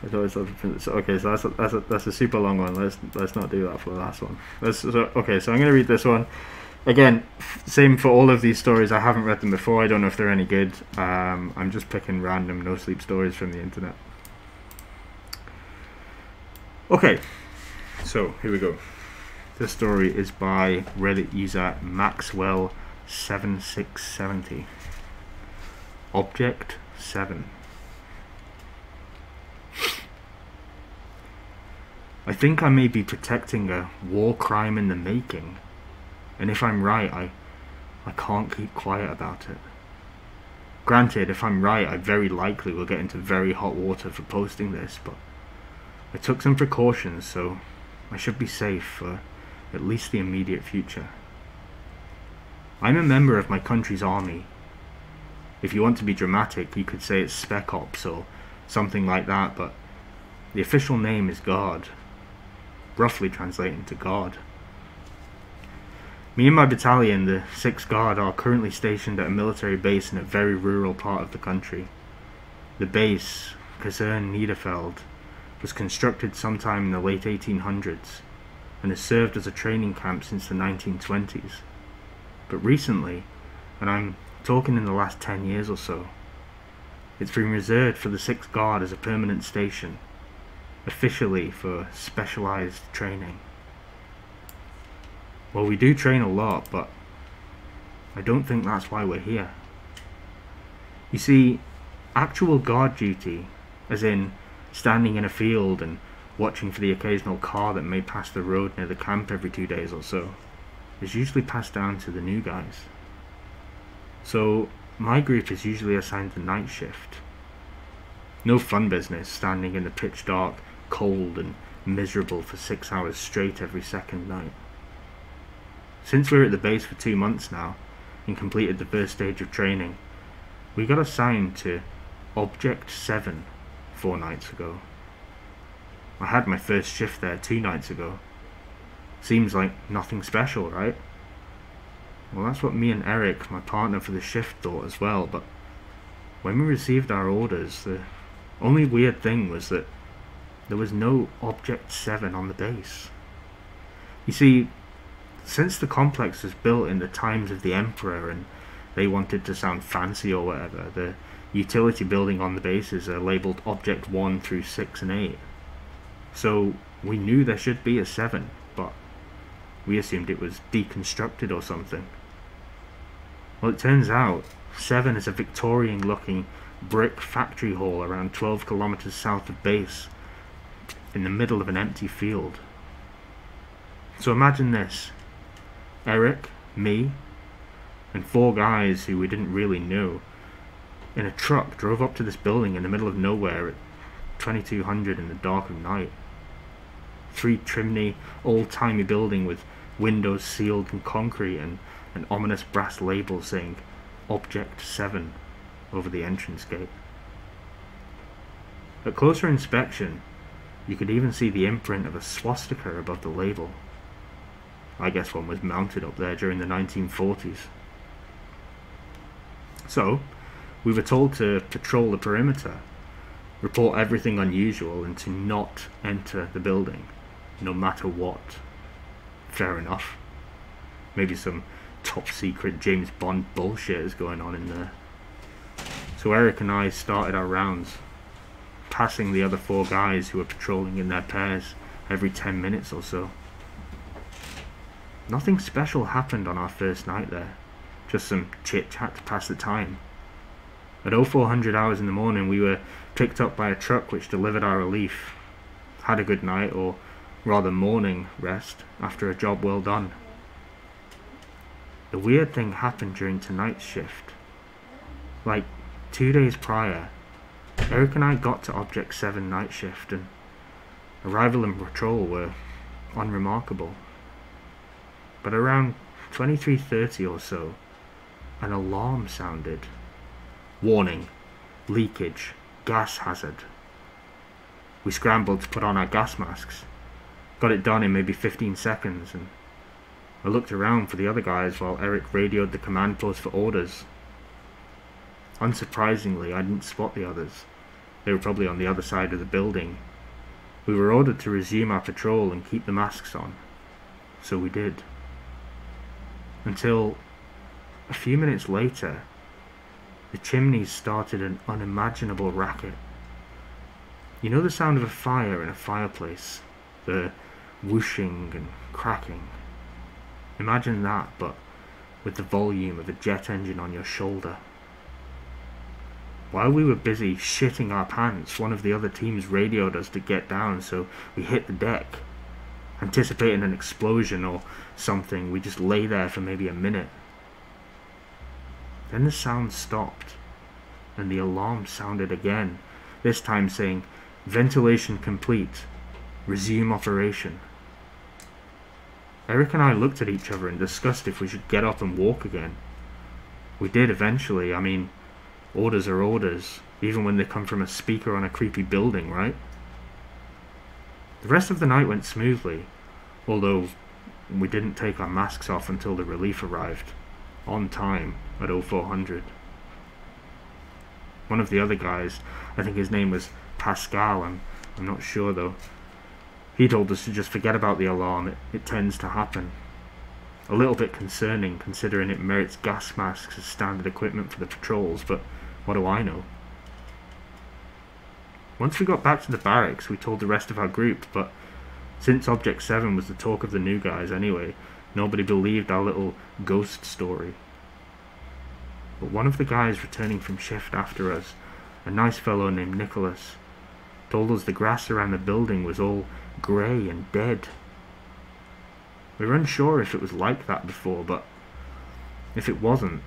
I'd always love to print this. Okay, so that's a super long one. Let's not do that for the last one. Okay, so I'm gonna read this one. Again, same for all of these stories. I haven't read them before. I don't know if they're any good. I'm just picking random no sleep stories from the internet. Okay, so here we go. This story is by Reddit user Maxwell7670. Object 7. I think I may be protecting a war crime in the making, and if I'm right, I can't keep quiet about it. Granted, if I'm right, I very likely will get into very hot water for posting this, but I took some precautions, so I should be safe for at least the immediate future. I'm a member of my country's army. If you want to be dramatic, you could say it's Spec Ops or something like that, but the official name is Guard, roughly translating to God. Me and my battalion, the 6th Guard, are currently stationed at a military base in a very rural part of the country. The base, Kaserne Niederfeld, was constructed sometime in the late 1800s and has served as a training camp since the 1920s. But recently, and I'm talking in the last 10 years or so, it's been reserved for the 6th Guard as a permanent station, officially for specialized training. Well, we do train a lot, but I don't think that's why we're here. You see, actual guard duty, as in standing in a field and watching for the occasional car that may pass the road near the camp every 2 days or so, is usually passed down to the new guys. So my group is usually assigned the night shift. No fun business standing in the pitch dark, cold and miserable for 6 hours straight every second night. Since we're at the base for 2 months now and completed the first stage of training, we got assigned to Object 7 4 nights ago. I had my first shift there 2 nights ago. Seems like nothing special, right? Well, that's what me and Eric, my partner for the shift, thought as well, but when we received our orders, the only weird thing was that there was no Object 7 on the base. You see, since the complex was built in the times of the Emperor and they wanted to sound fancy or whatever, the utility building on the bases are labelled Object 1 through 6 and 8. So we knew there should be a 7, but we assumed it was deconstructed or something. Well, it turns out 7 is a Victorian looking brick factory hall around 12 kilometers south of base, in the middle of an empty field. So imagine this: Eric, me, and 4 guys who we didn't really know in a truck drove up to this building in the middle of nowhere at 2200 in the dark of night. 3 chimney, old-timey building with windows sealed in concrete and an ominous brass label saying Object 7 over the entrance gate. At closer inspection, you could even see the imprint of a swastika above the label. I guess one was mounted up there during the 1940s. So, we were told to patrol the perimeter, report everything unusual, and to not enter the building, no matter what. Fair enough. Maybe some top secret James Bond bullshit is going on in there. So Eric and I started our rounds, passing the other 4 guys who were patrolling in their pairs every 10 minutes or so. Nothing special happened on our first night there, just some chit-chat to pass the time. At 0400 hours in the morning, we were picked up by a truck which delivered our relief. Had a good night, or rather morning, rest after a job well done. The weird thing happened during tonight's shift. Like 2 days prior, Eric and I got to Object 7 night shift, and arrival and patrol were unremarkable. But around 23:30 or so, an alarm sounded. Warning, leakage, gas hazard. We scrambled to put on our gas masks. Got it done in maybe 15 seconds, and I looked around for the other guys while Eric radioed the command post for orders. Unsurprisingly, I didn't spot the others. They were probably on the other side of the building. We were ordered to resume our patrol and keep the masks on. So we did. Until a few minutes later, the chimneys started an unimaginable racket. You know the sound of a fire in a fireplace? The whooshing and cracking? Imagine that, but with the volume of a jet engine on your shoulder. While we were busy shitting our pants, one of the other teams radioed us to get down, so we hit the deck. Anticipating an explosion or something, we just lay there for maybe a minute. Then the sound stopped, and the alarm sounded again, this time saying, "Ventilation complete. Resume operation." Eric and I looked at each other and discussed if we should get up and walk again. We did eventually. I mean, orders are orders, even when they come from a speaker on a creepy building, right? The rest of the night went smoothly, although we didn't take our masks off until the relief arrived, on time, at 0400. One of the other guys, I think his name was Pascal, I'm not sure though, he told us to just forget about the alarm, it tends to happen. A little bit concerning, considering it merits gas masks as standard equipment for the patrols, but what do I know? Once we got back to the barracks, we told the rest of our group, but since Object 7 was the talk of the new guys anyway, nobody believed our little ghost story. But one of the guys returning from shift after us, a nice fellow named Nicholas, told us the grass around the building was all grey and dead. We were unsure if it was like that before, but if it wasn't,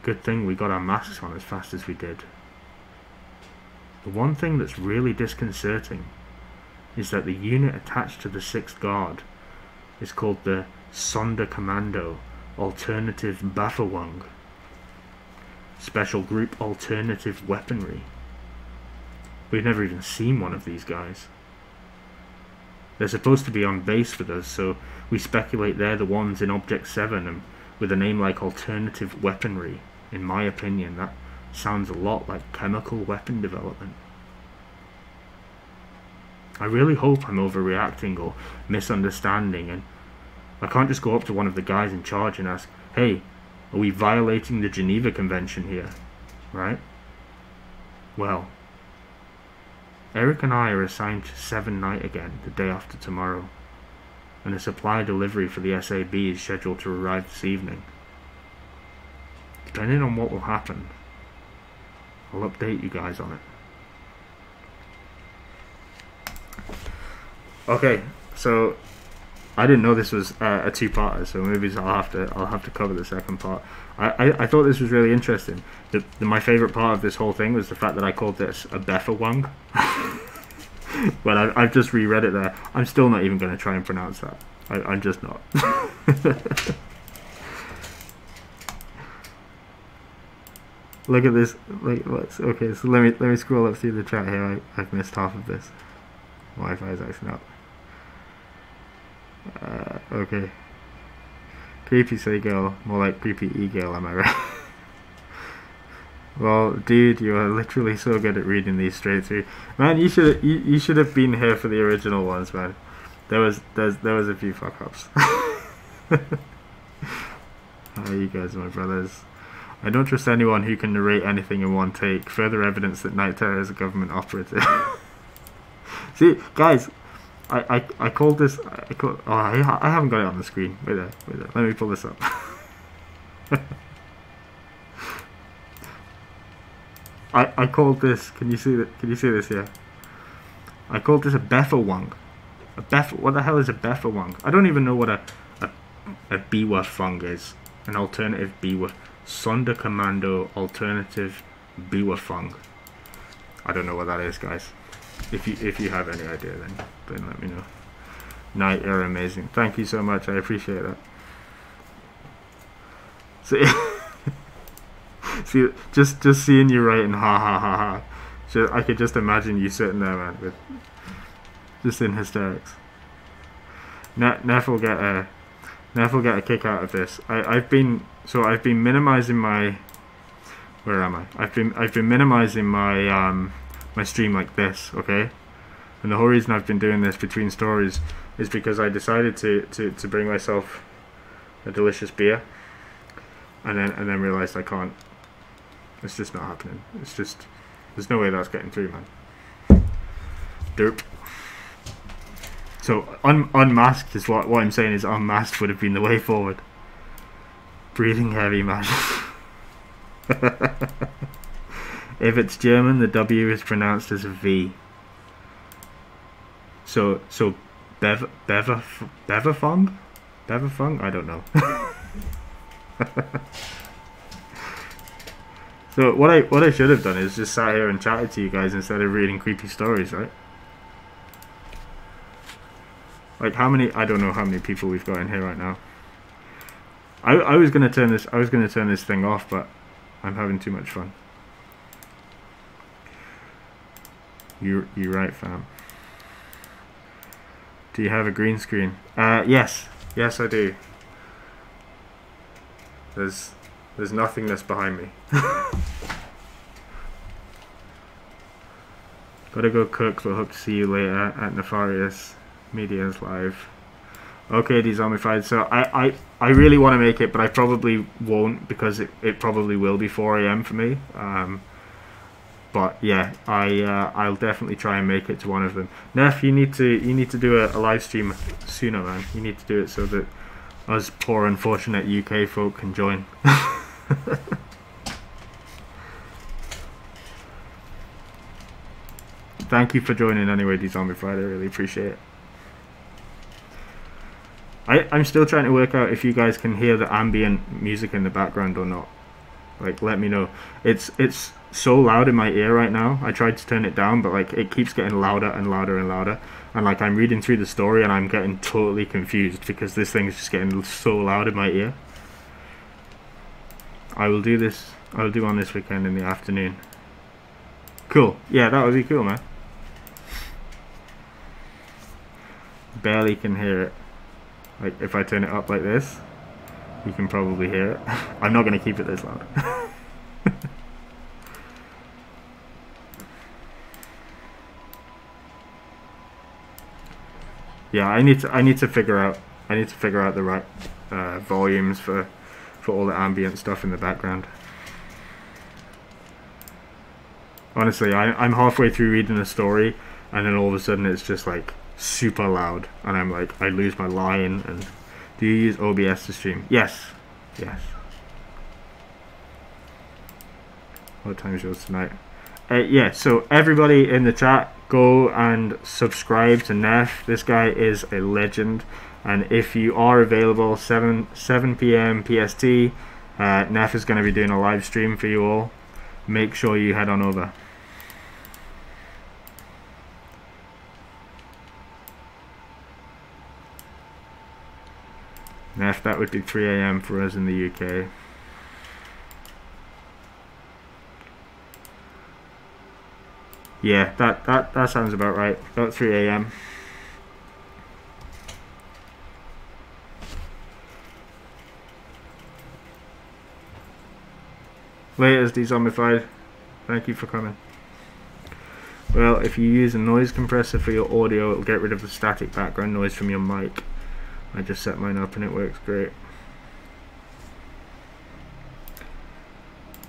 good thing we got our masks on as fast as we did. The one thing that's really disconcerting is that the unit attached to the 6th Guard is called the Sonderkommando Alternative Befehligung, Special Group Alternative Weaponry. We've never even seen one of these guys. They're supposed to be on base with us, so we speculate they're the ones in Object 7, and with a name like Alternative Weaponry, in my opinion, that sounds a lot like chemical weapon development. I really hope I'm overreacting or misunderstanding, and I can't just go up to one of the guys in charge and ask, "Hey, are we violating the Geneva Convention here?" Right? Well, Eric and I are assigned to 7 Night again the day after tomorrow, and a supply delivery for the SAB is scheduled to arrive this evening. Depending on what will happen, I'll update you guys on it. Okay, so I didn't know this was a two-parter, so maybe I'll have to cover the second part. I thought this was really interesting. My favorite part of this whole thing was the fact that I called this a Befehligung. But I've just reread it there. I'm still not even going to try and pronounce that. I'm just not. Look at this. Okay, so let me scroll up through the chat here. I've missed half of this. Wi-Fi is acting up. Okay. Creepy say girl, more like creepy e-girl, am I right? Well, dude, you are literally so good at reading these straight through. Man, you should have been here for the original ones, man. There was a few fuck ups. Oh, you guys are my brothers. I don't trust anyone who can narrate anything in one take. Further evidence that Night Terror is a government operative. See, guys, I called this. I haven't got it on the screen. Wait there. Let me pull this up. I called this. Can you see that? Can you see this here? I called this a Befehligung. What the hell is a Befehligung? I don't even know what a Befehligung is. An alternative Befehligung. Sonderkommando Alternative Befehligung. I don't know what that is, guys. If you have any idea, then let me know. Night, you're amazing. Thank you so much. I appreciate that. See, just seeing you writing ha ha ha ha. I could just imagine you sitting there, man, with just in hysterics. Neff will get a kick out of this. I've been minimizing my. Where am I? I've been minimizing my my stream like this, okay? And the whole reason I've been doing this between stories is because I decided to bring myself a delicious beer, and then realized I can't. It's just not happening. It's just there's no way that's getting through, man. Derp. So unmasked is what I'm saying is unmasked would have been the way forward. Breathing heavy, man. If it's German, the W is pronounced as a V. So Befehligung? I don't know. So what I should have done is just sat here and chatted to you guys instead of reading creepy stories, right? Like how many? I don't know how many people we've got in here right now. I was gonna turn this thing off, but I'm having too much fun. You're right, fam. Do you have a green screen? Yes I do. There's nothingness behind me. Gotta go cook, but hope to see you later at Nefarious Media's live. Okay, Dezombified. So I really want to make it, but I probably won't because it probably will be 4 AM for me. But yeah, I'll definitely try and make it to one of them. Neff, you need to do a live stream sooner, man. You need to do it so that us poor unfortunate UK folk can join. Thank you for joining anyway, Dezombified. I really appreciate it. I'm still trying to work out if you guys can hear the ambient music in the background or not. Like, let me know. It's so loud in my ear right now. I tried to turn it down, but like it keeps getting louder and louder and louder. And like I'm reading through the story and I'm getting totally confused because this thing is just getting so loud in my ear. I will do this. I'll do one this weekend in the afternoon. Cool. Yeah, that would be cool, man. Barely can hear it. Like if I turn it up like this, you can probably hear it. I'm not going to keep it this loud. Yeah, I need to figure out the right volumes for all the ambient stuff in the background. Honestly, I'm halfway through reading a story and then all of a sudden it's just like super loud and I'm like, I lose my line. And do you use OBS to stream? Yes. What time is yours tonight? Yeah, so everybody in the chat, go and subscribe to Neff. This guy is a legend. And if you are available, 7 PM PST, Neff is going to be doing a live stream for you all. Make sure you head on over. Neff, that would be 3 AM for us in the UK. Yeah, that sounds about right. About 3 AM. Laters, Dezombified. Thank you for coming. Well, if you use a noise compressor for your audio, it'll get rid of the static background noise from your mic. I just set mine up and it works great.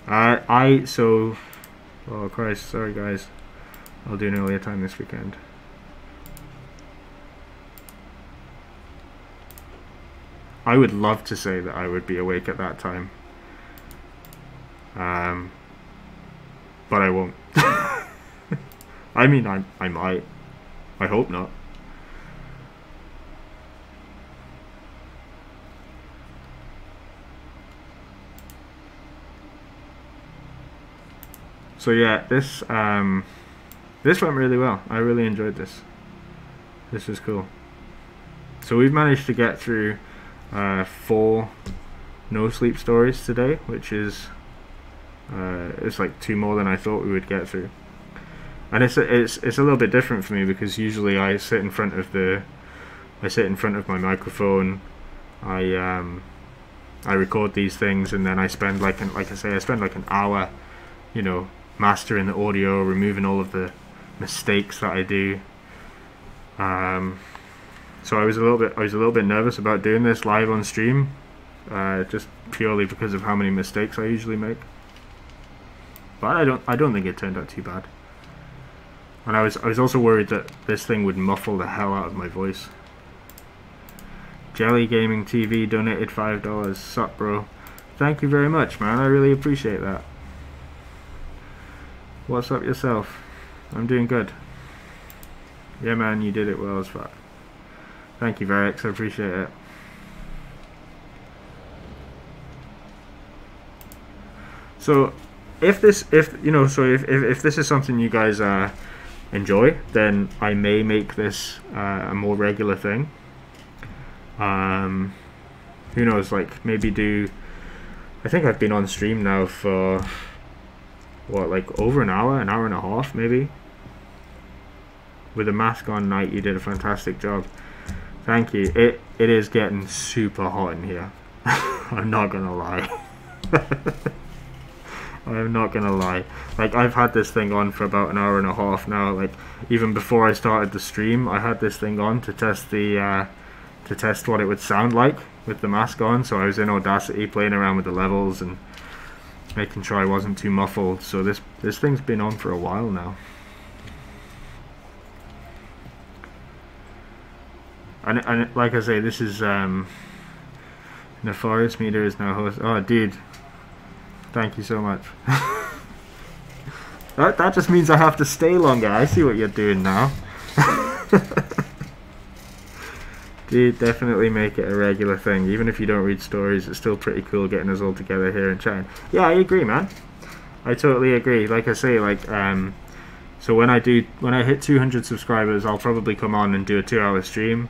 Oh Christ, sorry guys. I'll do an earlier time this weekend. I would love to say that I would be awake at that time. But I won't. I mean, I might. I hope not. So yeah, this went really well. I really enjoyed this. This was cool. So we've managed to get through 4 no sleep stories today, which is it's like 2 more than I thought we would get through. And it's a little bit different for me because usually I sit in front of my microphone. I record these things and then I spend like an hour, you know, mastering the audio, removing all of the mistakes that I do. So I was a little bit nervous about doing this live on stream, just purely because of how many mistakes I usually make. But I don't think it turned out too bad. And I was also worried that this thing would muffle the hell out of my voice. Jelly Gaming TV donated $5. Sup, bro? Thank you very much, man. I really appreciate that. What's up yourself? I'm doing good. Yeah, man, you did it well as fuck. Thank you, Varix. I appreciate it. So, if this, if you know, so if this is something you guys enjoy, then I may make this a more regular thing. Who knows? Like maybe do. I think I've been on stream now for what, like over an hour and a half, maybe. With a mask on, Knight, you did a fantastic job. Thank you. It is getting super hot in here. I'm not gonna lie. I'm not gonna lie. Like I've had this thing on for about an hour and a half now. Like even before I started the stream, I had this thing on to test the to test what it would sound like with the mask on. So I was in Audacity playing around with the levels and making sure I wasn't too muffled. So this thing's been on for a while now. And like I say, this is Nefarious Meter is now host. Oh, dude, thank you so much. that just means I have to stay longer. I see what you're doing now. Dude, definitely make it a regular thing. Even if you don't read stories, it's still pretty cool getting us all together here and chatting. Yeah, I agree, man. I totally agree. Like I say, like so when I hit 200 subscribers, I'll probably come on and do a 2-hour stream.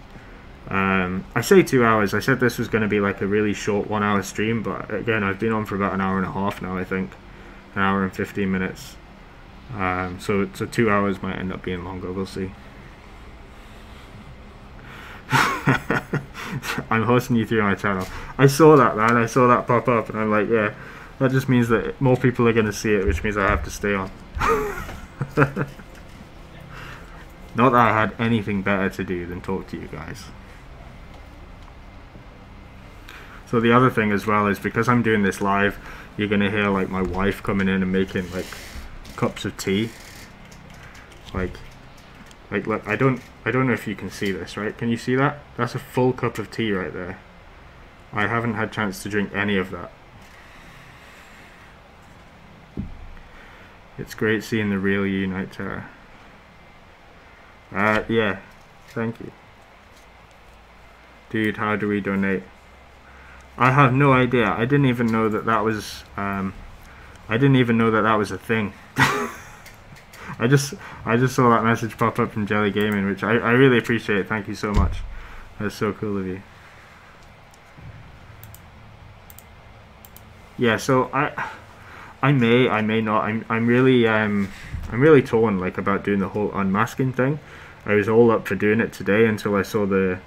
I say 2 hours. I said this was going to be like a really short 1 hour stream, but again, I've been on for about an hour and a half now. I think an hour and 15 minutes. So 2 hours might end up being longer. We'll see. I'm hosting you through my channel. I saw that, man. I saw that pop up, and I'm like, yeah, that just means that more people are going to see it, which means I have to stay on. Not that I had anything better to do than talk to you guys. So the other thing as well is, because I'm doing this live, you're gonna hear like my wife coming in and making like cups of tea. Like look, I don't know if you can see this, right? Can you see that? That's a full cup of tea right there. I haven't had chance to drink any of that. It's great seeing the real you, Night Terror. Yeah, thank you. Dude, how do we donate? I have no idea. I didn't even know that that was I didn't even know that that was a thing. I just saw that message pop up from Jelly Gaming, which I really appreciate. Thank you so much. That's so cool of you. Yeah, so I may not. I'm really torn, like, about doing the whole unmasking thing. I was all up for doing it today until I saw the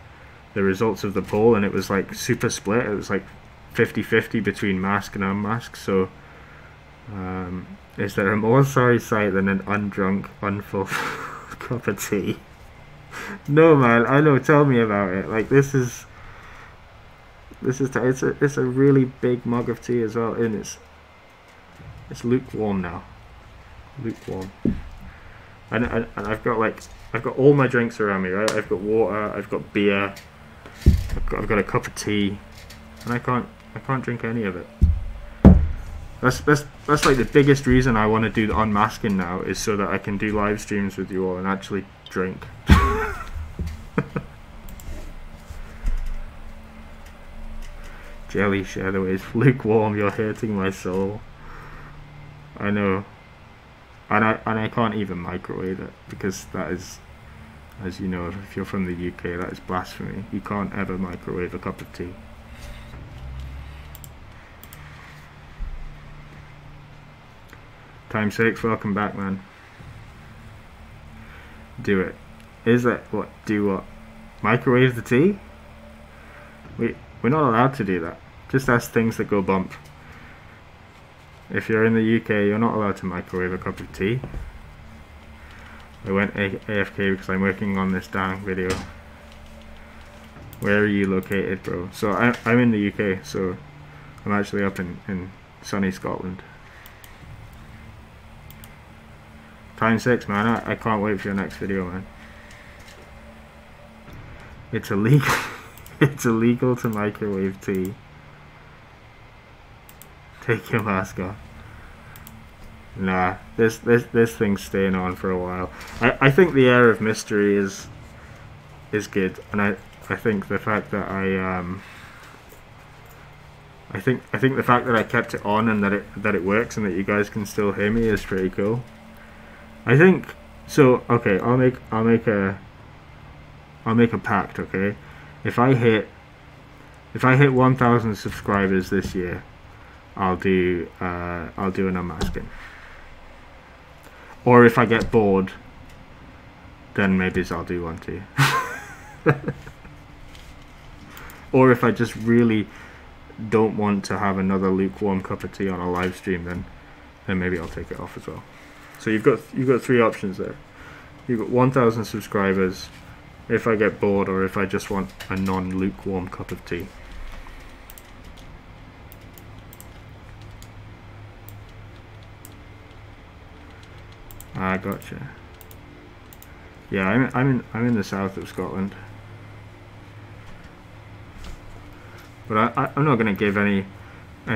results of the poll, and it was like super split. It was like 50-50 between mask and unmask. So is there a more sorry sight than an undrunk, unfull cup of tea? No, man, I know. Tell me about it. Like, it's a really big mug of tea as well, and it's lukewarm now. Lukewarm. And I've got all my drinks around me, right? I've got water, I've got beer, I've got a cup of tea, and I can't drink any of it. That's like the biggest reason I want to do the unmasking now, is so that I can do live streams with you all and actually drink. Jelly, share the ways. Lukewarm, you're hurting my soul. I know. And I can't even microwave it, because that is, as you know, if you're from the UK, that is blasphemy. You can't ever microwave a cup of tea. Time 6, welcome back, man. Do it. Is it what? Do what? Microwave the tea? We're not allowed to do that. Just ask things that go bump. If you're in the UK, you're not allowed to microwave a cup of tea. I went AFK because I'm working on this dang video. Where are you located, bro? So I'm in the UK, so I'm actually up in sunny Scotland. Time 6, man. I can't wait for your next video, man. It's illegal. It's illegal to microwave tea. Take your mask off. Nah, this thing's staying on for a while. I think the air of mystery is good, and I think the fact that I think the fact that I kept it on and that it works and that you guys can still hear me is pretty cool. I think so. Okay, I'll make a pact. Okay, if I hit 1,000 subscribers this year, I'll do an unmasking. Or if I get bored, then maybe I'll do one too. Or if I just really don't want to have another lukewarm cup of tea on a live stream, then maybe I'll take it off as well. So you've got 3 options there. You've got 1,000 subscribers, if I get bored, or if I just want a non-lukewarm cup of tea. I gotcha. Yeah, I'm in the south of Scotland, but I'm not going to give any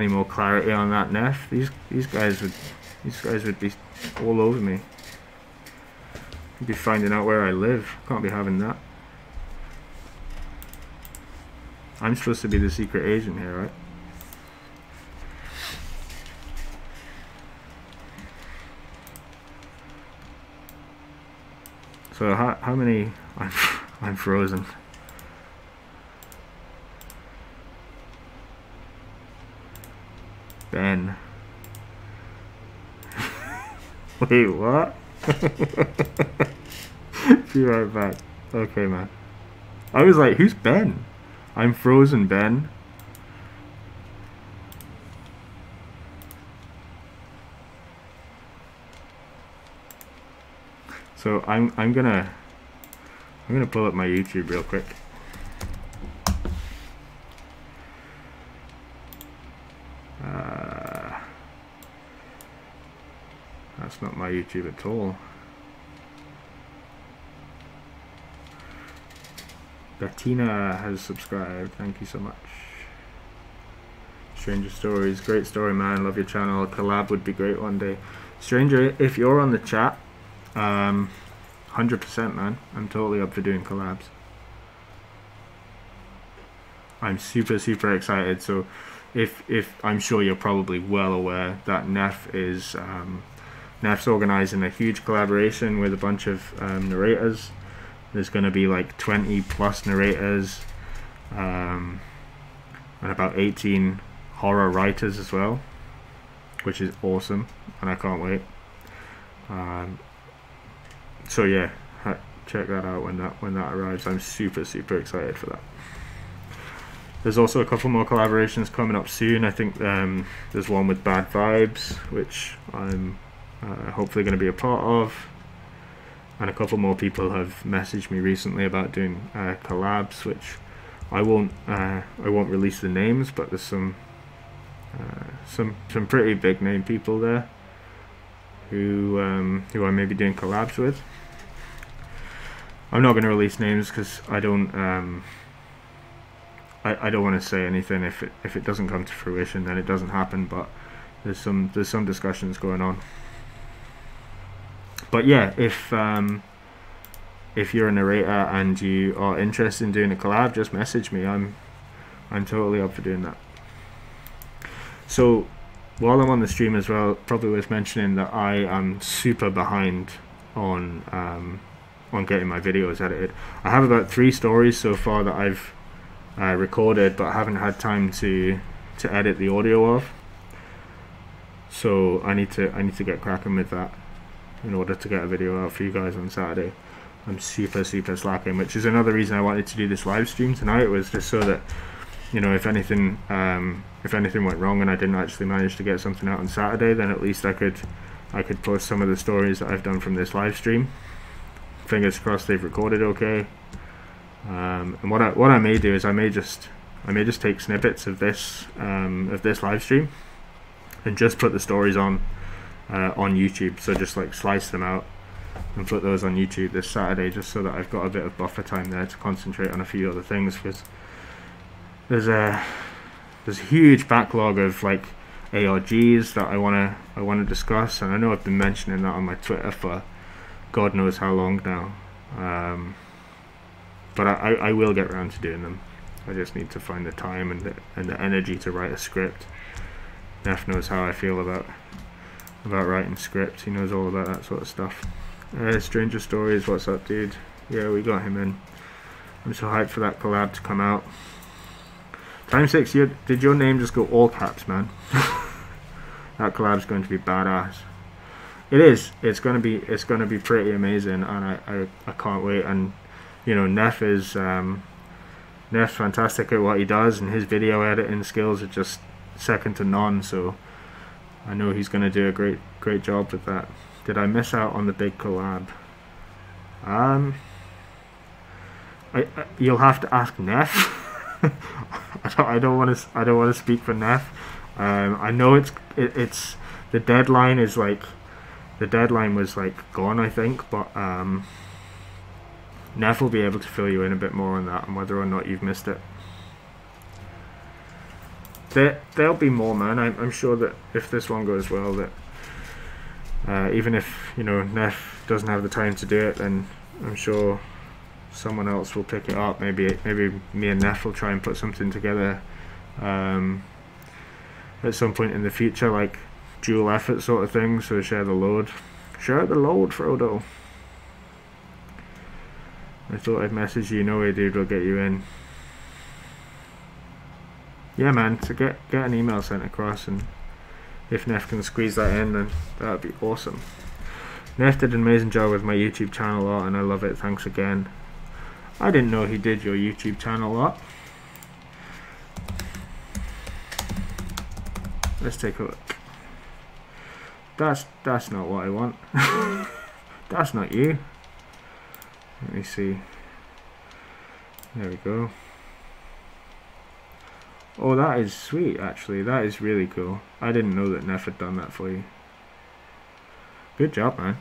more clarity on that, Neff. These guys would be all over me. They'd be finding out where I live. Can't be having that. I'm supposed to be the secret agent here, right? So how many? I'm frozen. Ben. Wait, what? Be right back. Okay, man. I was like, who's Ben? I'm frozen, Ben. So I'm gonna pull up my YouTube real quick. That's not my YouTube at all. Bettina has subscribed. Thank you so much. Stranger Stories, great story, man. Love your channel. A collab would be great one day. Stranger, if you're on the chat, 100%, man. I'm totally up for doing collabs. I'm super excited. So if I'm sure you're probably well aware that Neff's organizing a huge collaboration with a bunch of narrators. There's going to be like 20 plus narrators, and about 18 horror writers as well, which is awesome, and I can't wait. So yeah, check that out when that arrives. I'm super excited for that. There's also a couple more collaborations coming up soon. I think there's one with Bad Vibes, which I'm hopefully going to be a part of, and a couple more people have messaged me recently about doing collabs, which I won't release the names, but there's some pretty big name people there who I may be doing collabs with. I'm not going to release names because I don't want to say anything. If it doesn't come to fruition, then it doesn't happen. But there's some discussions going on. But yeah, if you're a narrator and you are interested in doing a collab, just message me. I'm totally up for doing that. So while I'm on the stream as well, probably worth mentioning that I am super behind on getting my videos edited. I have about 3 stories so far that I've recorded, but I haven't had time to edit the audio of. So I need to get cracking with that in order to get a video out for you guys on Saturday. I'm super slacking, which is another reason I wanted to do this live stream tonight. Was just so that, you know, if anything went wrong and I didn't actually manage to get something out on Saturday, then at least I could post some of the stories that I've done from this live stream. Fingers crossed they've recorded okay. And what I may do is I may just take snippets of this live stream and just put the stories on YouTube. So just like slice them out and put those on YouTube this Saturday, just so that I've got a bit of buffer time there to concentrate on a few other things, because there's a huge backlog of like ARGs that I wanna discuss, and I know I've been mentioning that on my Twitter for God knows how long now. But I will get around to doing them. I just need to find the time and the energy to write a script. Neff knows how I feel about writing scripts. He knows all about that sort of stuff. Stranger Stories, what's up, dude? Yeah, we got him in. I'm so hyped for that collab to come out. Time 6, did your name just go all caps, man? That collab's going to be badass. It is. It's gonna be pretty amazing, and I can't wait. And you know, Neff's fantastic at what he does, and his video editing skills are just second to none. So I know he's gonna do a great job with that. Did I miss out on the big collab? You'll have to ask Neff. I don't want to speak for Neff. I know it's the deadline is like. The deadline was like gone, I think, but Neff will be able to fill you in a bit more on that and whether or not you've missed it. There'll be more, man. I'm sure that if this one goes well, that even if, you know, Neff doesn't have the time to do it, then I'm sure someone else will pick it up. Maybe me and Neff will try and put something together at some point in the future, like dual effort sort of thing, so share the load. Share the load, Frodo. I thought I'd message you. No way, dude, we'll get you in. Yeah, man, so get an email sent across, and if Neff can squeeze that in, then that would be awesome. Neff did an amazing job with my YouTube channel art, and I love it. Thanks again. I didn't know he did your YouTube channel art. Let's take a look. That's not what I want. That's not you. Let me see. There we go. Oh, that is sweet, actually. That is really cool. I didn't know that Neff had done that for you. Good job, man.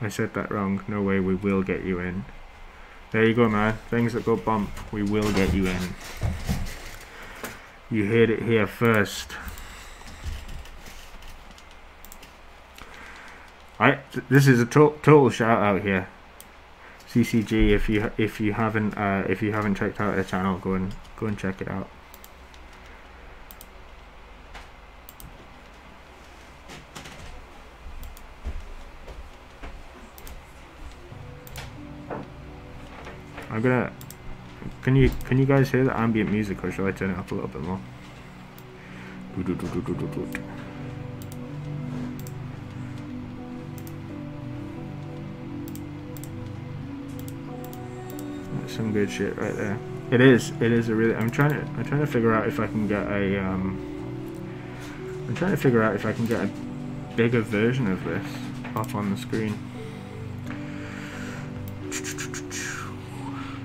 I said that wrong. No way, we will get you in. There you go, man. Things that go bump, we will get you in. You heard it here first. This is a total shout out here. CCG, if you haven't checked out their channel, go and check it out. I'm gonna. Can you guys hear the ambient music, or should I turn it up a little bit more? Some good shit right there. It is a really. I'm trying to figure out if I can get a a bigger version of this up on the screen.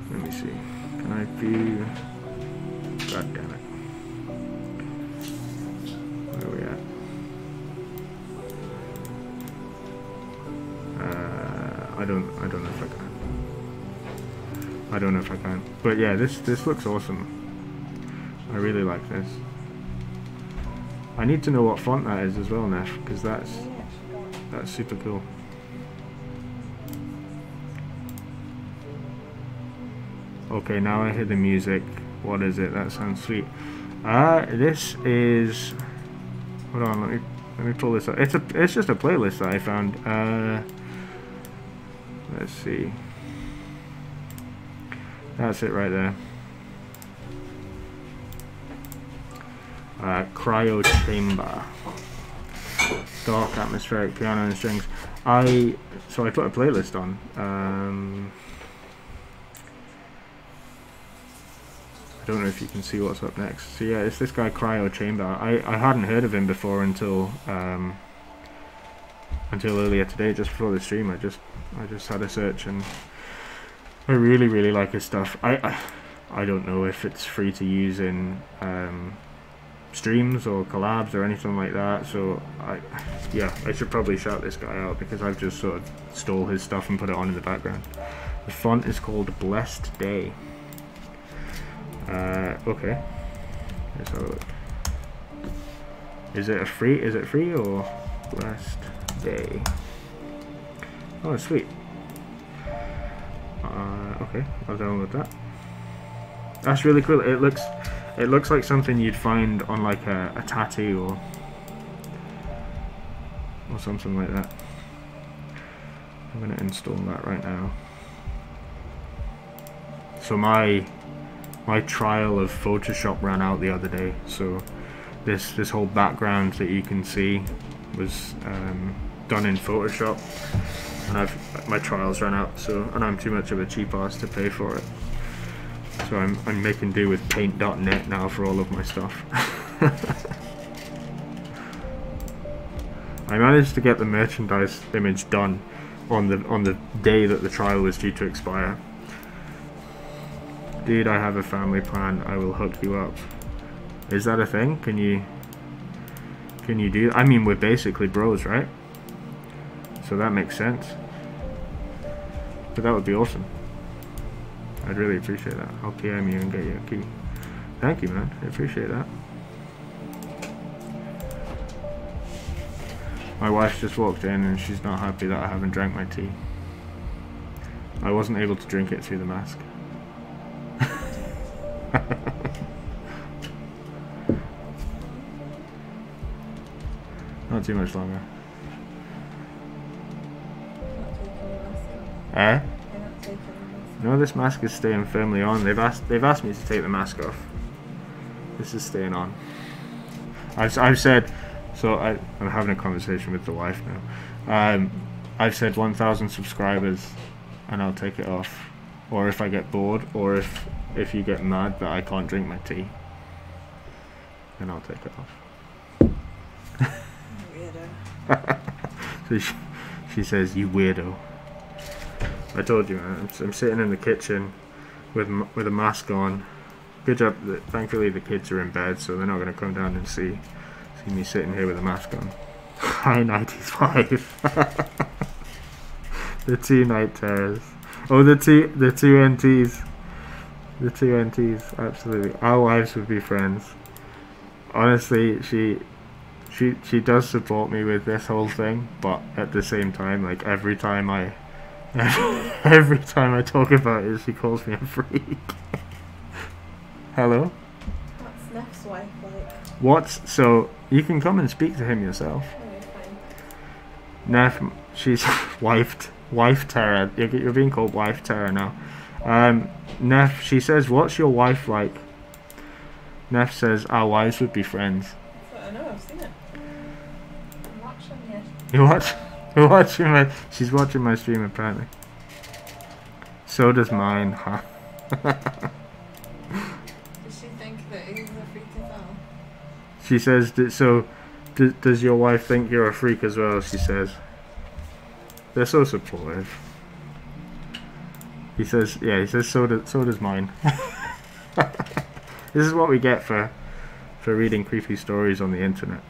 Let me see. Can I view? God damn it. Where are we at? I don't know if I can. I don't know if I can, but yeah, this looks awesome. I really like this. I need to know what font that is as well, Neff, because that's super cool. Okay, now I hear the music. What is it? That sounds sweet. This is. Hold on, let me pull this up. It's just a playlist that I found. Let's see. That's it right there. Cryo Chamber. Dark atmospheric piano and strings. So I put a playlist on. I don't know if you can see what's up next. So yeah, it's this guy Cryo Chamber. I hadn't heard of him before until earlier today, just before the stream. I just had a search, and I really like his stuff. I don't know if it's free to use in streams or collabs or anything like that, so I should probably shout this guy out because I've just sort of stole his stuff and put it on in the background. The font is called Blessed Day. Okay, let's have a look. Is it free or Blessed Day? Oh, sweet. Okay, I'll download that. That's really cool. It looks like something you'd find on like a tattoo or something like that. I'm gonna install that right now. So my trial of Photoshop ran out the other day, so this whole background that you can see was done in Photoshop, and my trials ran out, and I'm too much of a cheap ass to pay for it. So I'm making do with paint.net now for all of my stuff. I managed to get the merchandise image done on the day that the trial was due to expire. Dude, I have a family plan. I will hook you up. Is that a thing? Can you do? I mean, we're basically bros, right? So that makes sense. But that would be awesome. I'd really appreciate that. I'll PM you and get you a key. Thank you, man. I appreciate that. My wife just walked in and she's not happy that I haven't drank my tea. I wasn't able to drink it through the mask. Not too much longer. Eh? No, this mask is staying firmly on. They've asked me to take the mask off. This is staying on. I've said, so I'm having a conversation with the wife now. I've said 1,000 subscribers and I'll take it off. Or if I get bored, or if you get mad that I can't drink my tea, then I'll take it off. Weirdo. So she says, you weirdo. I told you, man. I'm sitting in the kitchen with a mask on. Good job. Thankfully, the kids are in bed, so they're not going to come down and see me sitting here with a mask on. Hi, 95. The two night terrors. Oh, the two NTs. The two NTs. Absolutely. Our wives would be friends. Honestly, she does support me with this whole thing, but at the same time, like every time I talk about it, she calls me a freak. Hello? What's Neff's wife like? So you can come and speak to him yourself. Okay, fine. Neff, she's wife terror. You're being called wife terror now. Neff, she says, what's your wife like? Neff says, our wives would be friends. That's what I know, I've seen it. I'm watching it. You're watching she's watching my stream apparently. So does mine, huh? Does she think that he's a freak as well? She says, does your wife think you're a freak as well? She says. They're so supportive. He says, so does mine. This is what we get for reading creepy stories on the internet.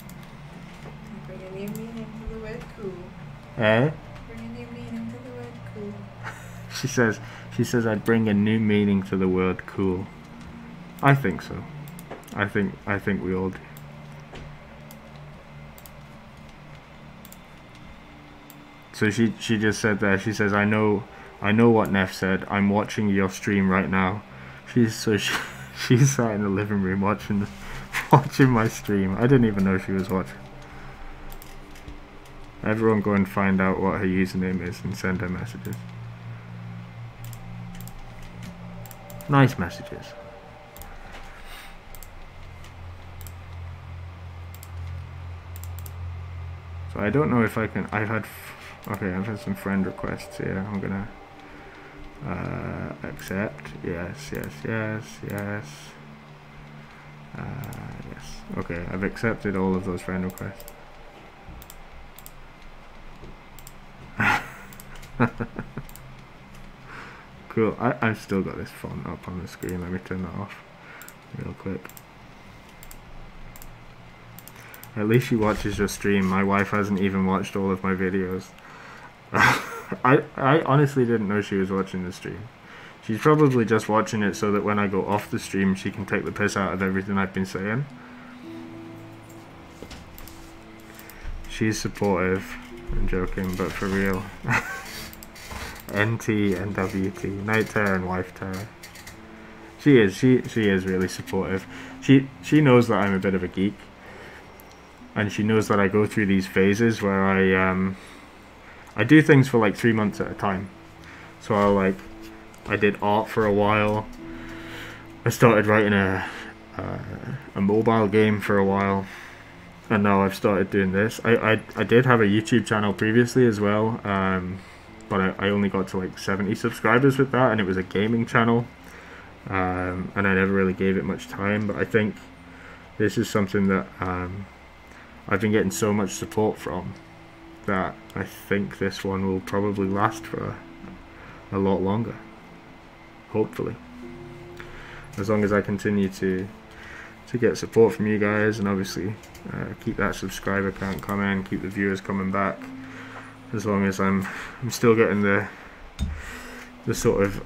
Bring a new meaning to the word cool. Eh? Bring a new meaning to the word cool. She says I'd bring a new meaning to the word cool. I think so. I think we all do. So she just said there, she says, I know what Neff said. I'm watching your stream right now. She's sat in the living room watching my stream. I didn't even know she was watching. Everyone go and find out what her username is and send her messages. Nice messages. So I don't know if I can. I've had some friend requests here. I'm gonna accept. Yes. Yes. Okay, I've accepted all of those friend requests. Cool. I've still got this font up on the screen. Let me turn that off real quick. At least she watches your stream. My wife hasn't even watched all of my videos. I honestly didn't know she was watching the stream. She's probably just watching it so that when I go off the stream she can take the piss out of everything I've been saying. She's supportive. I'm joking, but for real. NT and WT. Night Terror and Wife Terror. She is. She is really supportive. She knows that I'm a bit of a geek, and she knows that I go through these phases where I do things for like 3 months at a time. So I did art for a while. I started writing a mobile game for a while, and now I've started doing this. I did have a YouTube channel previously as well, but I only got to like 70 subscribers with that, and it was a gaming channel, and I never really gave it much time. But I think this is something that I've been getting so much support from that I think this one will probably last for a lot longer, hopefully, as long as I continue to get support from you guys, and obviously keep that subscriber count coming, keep the viewers coming back. As long as I'm still getting the sort of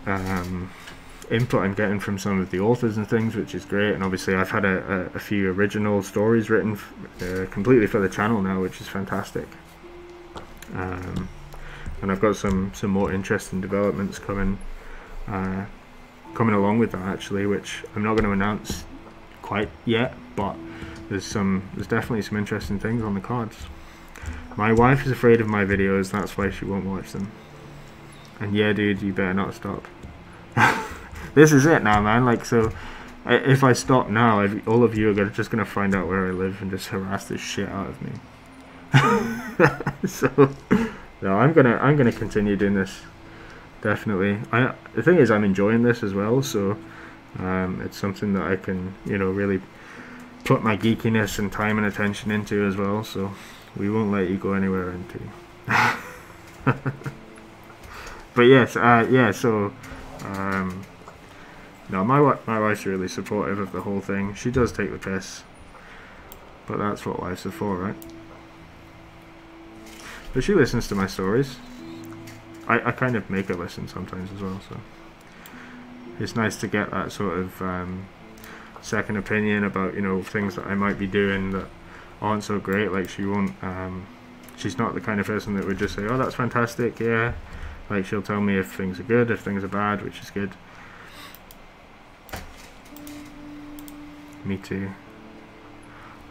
input I'm getting from some of the authors and things, which is great. And obviously I've had a few original stories written completely for the channel now, which is fantastic. And I've got some more interesting developments coming along with that, actually, which I'm not going to announce quite yet, but there's definitely some interesting things on the cards. My wife is afraid of my videos, that's why she won't watch them. And yeah, dude, you better not stop. This is it now, man. Like, so if I stop now, all of you are just gonna find out where I live and just harass the shit out of me. So no, I'm gonna continue doing this, definitely. The thing is, I'm enjoying this as well, so it's something that I can, you know, really put my geekiness and time and attention into as well. So we won't let you go anywhere into. But yes, yeah. So no, my wife's really supportive of the whole thing. She does take the piss, but that's what wives are for, right? But she listens to my stories. I kind of make her listen sometimes as well, so it's nice to get that sort of second opinion about, you know, things that I might be doing that aren't so great. Like, she won't she's not the kind of person that would just say, oh, that's fantastic, yeah. Like, she'll tell me if things are good, if things are bad, which is good. Me too.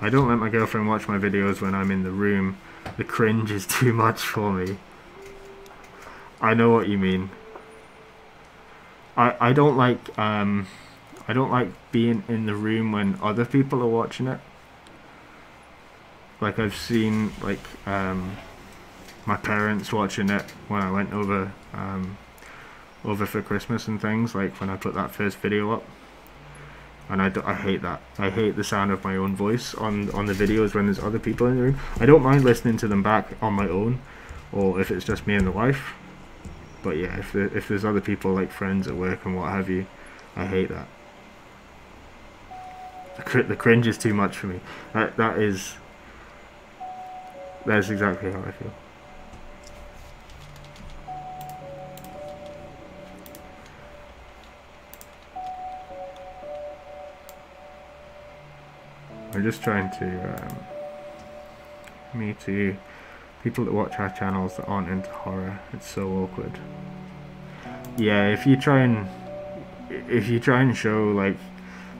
I don't let my girlfriend watch my videos when I'm in the room. The cringe is too much for me. I know what you mean. I don't like being in the room when other people are watching it. Like, I've seen like my parents watching it when I went over for Christmas and things, like when I put that first video up. And I hate that. I hate the sound of my own voice on the videos when there's other people in the room. I don't mind listening to them back on my own, or if it's just me and the wife. But yeah, if there's other people, like friends at work and what have you, I hate that. The cringe is too much for me. That's exactly how I feel. I'm just trying to, me too, people that watch our channels that aren't into horror, it's so awkward. Yeah, if you try and show like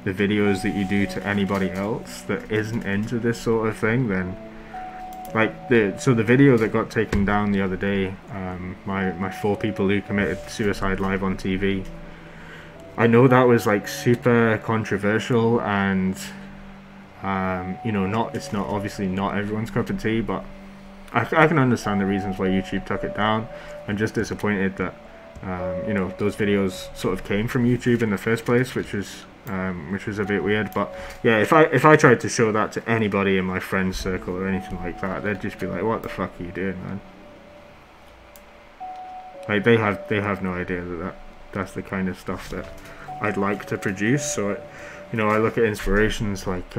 the videos that you do to anybody else that isn't into this sort of thing, then like the video that got taken down the other day, my 4 people who committed suicide live on TV, I know that was like super controversial, and you know, it's not obviously not everyone's cup of tea, but I can understand the reasons why YouTube took it down. I'm just disappointed that you know, those videos sort of came from YouTube in the first place, which was a bit weird. But yeah, if I tried to show that to anybody in my friends circle or anything like that, they'd just be like, what the fuck are you doing, man? Like, they have no idea that's the kind of stuff that I'd like to produce. So you know, I look at inspirations like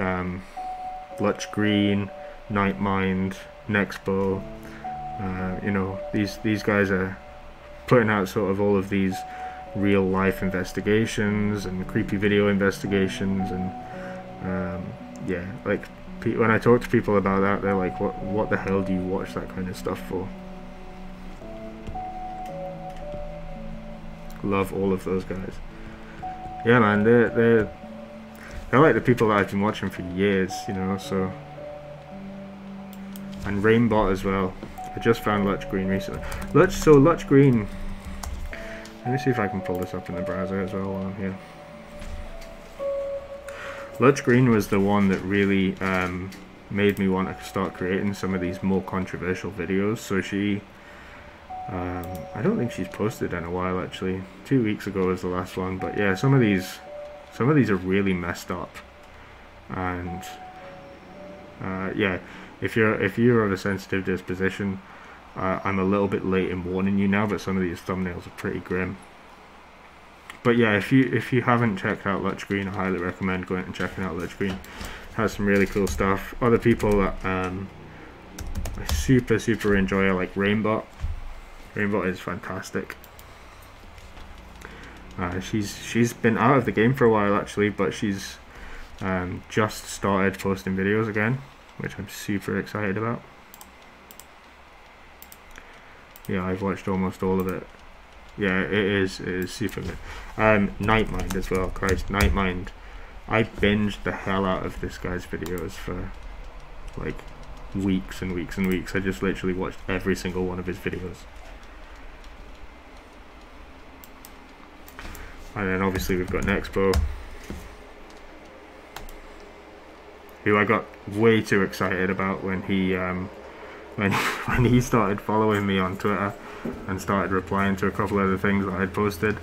Lutch Green, Nightmind, Nexpo. You know, these guys are putting out sort of all of these real life investigations and creepy video investigations, and yeah, like when I talk to people about that, they're like, what the hell do you watch that kind of stuff for? Love all of those guys. yeah, man, they're like the people that I've been watching for years, you know. So, and Rainbot as well. I just found Luch Green recently. Luch Green. Let me see if I can pull this up in the browser as well while I'm here. Luch Green was the one that really made me want to start creating some of these more controversial videos. So she, I don't think she's posted in a while actually. 2 weeks ago was the last one, but yeah, some of these are really messed up. And yeah, if you're of a sensitive disposition, I'm a little bit late in warning you now, but some of these thumbnails are pretty grim. But yeah, if you haven't checked out Luch Green, I highly recommend going and checking out Luch Green. It has some really cool stuff. Other people that I super enjoy are like Rainbot. Rainbot is fantastic. She's been out of the game for a while actually, but she's just started posting videos again, which I'm super excited about. Yeah, I've watched almost all of it. Yeah, it is super good. Nightmind as well. Christ, Nightmind. I binged the hell out of this guy's videos for like weeks and weeks and weeks. I just literally watched every single one of his videos. And then obviously we've got Nexpo, who I got way too excited about when he when he started following me on Twitter and started replying to a couple of the things that I'd posted.